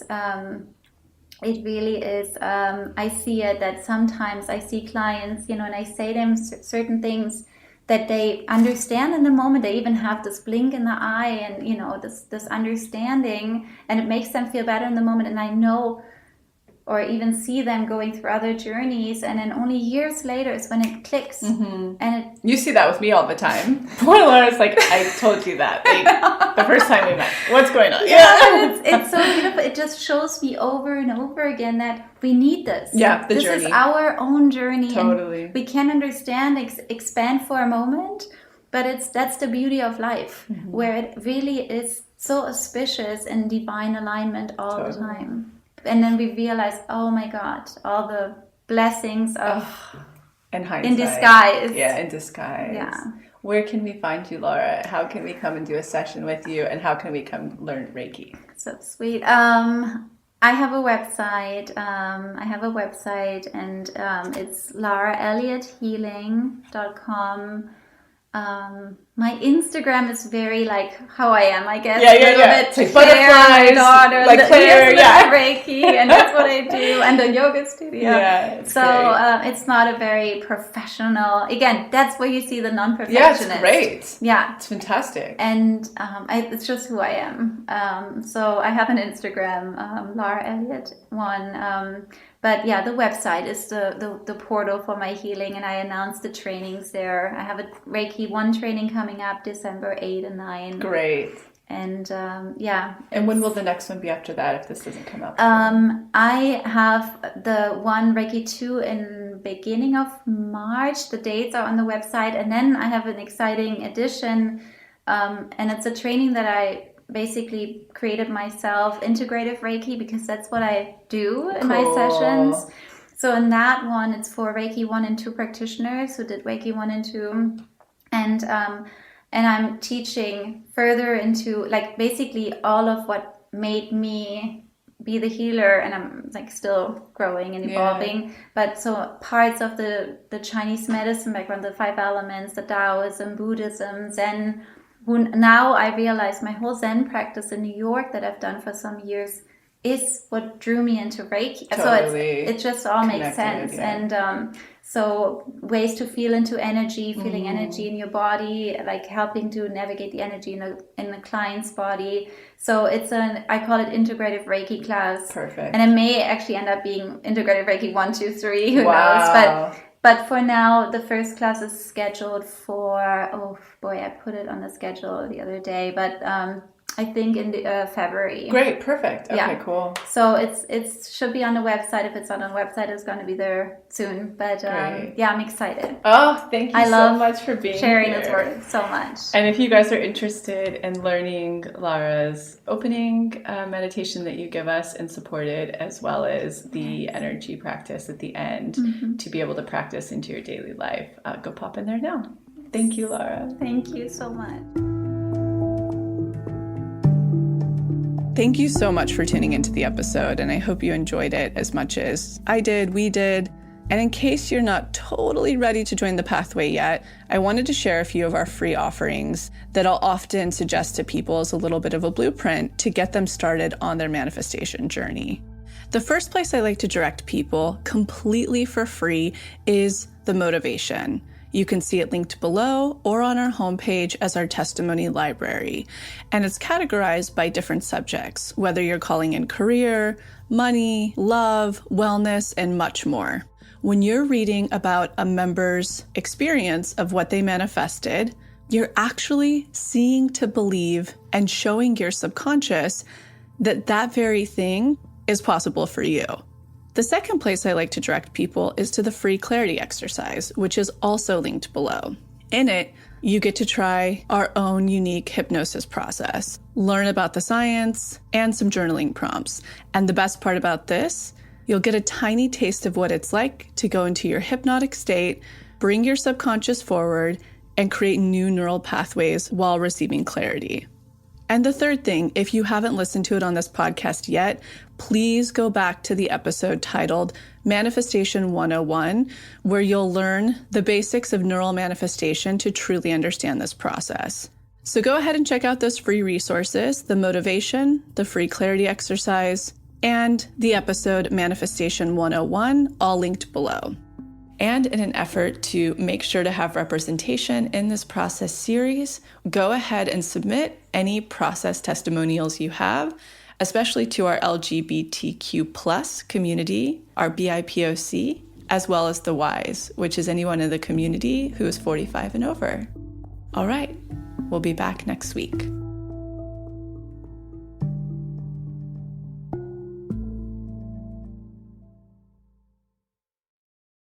really is, I see it that sometimes I see clients, and I say them certain things that they understand in the moment. They even have this blink in the eye and, this understanding, and it makes them feel better in the moment. And I know, or even see them going through other journeys, and then only years later is when it clicks. And you see that with me all the time. Poor Lara's like, I told you that the first time we met. What's going on? Yeah, it's so beautiful. It just shows me over and over again that we need this. Yeah, this journey. Is our own journey. Totally. And we can understand, expand for a moment, but that's the beauty of life, where it really is so auspicious and divine alignment all the time. And then we realize, oh my God, all the blessings of in hindsight. In disguise. Yeah, in disguise. Yeah. Where can we find you, Lara? How can we come and do a session with you? And how can we come learn Reiki? So sweet. I have a website. And it's laraelliothealing.com. My Instagram is very like how I am, I guess. Yeah. A little bit like butterflies, my daughter, like Claire, Reiki, and that's what I do, and the yoga studio. Yeah, it's not a very professional. Again, that's where you see the non-perfectionist. Yeah, it's great. Yeah, it's fantastic. And it's just who I am. So I have an Instagram, Lara Elliott one. But yeah, the website is the portal for my healing, and I announced the trainings there. I have a Reiki 1 training coming up December 8 and 9. Great. And And when will the next one be after that, if this doesn't come up? I have the one Reiki 2 in beginning of March. The dates are on the website. And then I have an exciting addition. And it's a training that I basically created myself, integrative Reiki, because that's what I do in my sessions. So in that one, it's for Reiki 1 and 2 practitioners who did Reiki 1 and 2. And I'm teaching further into like basically all of what made me be the healer, and I'm like still growing and evolving. But so parts of the Chinese medicine background, the 5 elements, the Taoism, Buddhism, Zen. Now I realize my whole Zen practice in New York that I've done for some years is what drew me into Reiki. Totally. So it just all makes sense. Yeah. And so ways to feel into energy, feeling energy in your body, like helping to navigate the energy in the client's body. So I call it integrative Reiki class. Perfect. And it may actually end up being integrative Reiki 1, 2, 3, who knows? But for now, the first class is scheduled for, I put it on the schedule the other day, but I think in February. Great, perfect. Okay, cool. So it should be on the website. If it's not on the website, it's going to be there soon. But I'm excited. Oh, thank you so much for being sharing here. this work so much. And if you guys are interested in learning Lara's opening meditation that you give us and supported, as well as the energy practice at the end to be able to practice into your daily life, go pop in there now. Thank you, Lara. Thank you so much. Thank you so much for tuning into the episode, and I hope you enjoyed it as much as I did, we did. And in case you're not totally ready to join the pathway yet, I wanted to share a few of our free offerings that I'll often suggest to people as a little bit of a blueprint to get them started on their manifestation journey. The first place I like to direct people completely for free is the motivation. You can see it linked below or on our homepage as our testimony library. And it's categorized by different subjects, whether you're calling in career, money, love, wellness, and much more. When you're reading about a member's experience of what they manifested, you're actually seeing to believe and showing your subconscious that that very thing is possible for you. The second place I like to direct people is to the free clarity exercise, which is also linked below. In it, you get to try our own unique hypnosis process, learn about the science, and some journaling prompts. And the best part about this, you'll get a tiny taste of what it's like to go into your hypnotic state, bring your subconscious forward, and create new neural pathways while receiving clarity. And the third thing, if you haven't listened to it on this podcast yet, please go back to the episode titled Manifestation 101, where you'll learn the basics of neural manifestation to truly understand this process. So go ahead and check out those free resources, the motivation, the free clarity exercise, and the episode Manifestation 101, all linked below. And in an effort to make sure to have representation in this process series, go ahead and submit any process testimonials you have, especially to our LGBTQ plus community, our BIPOC, as well as the Ys, which is anyone in the community who is 45 and over. All right, we'll be back next week.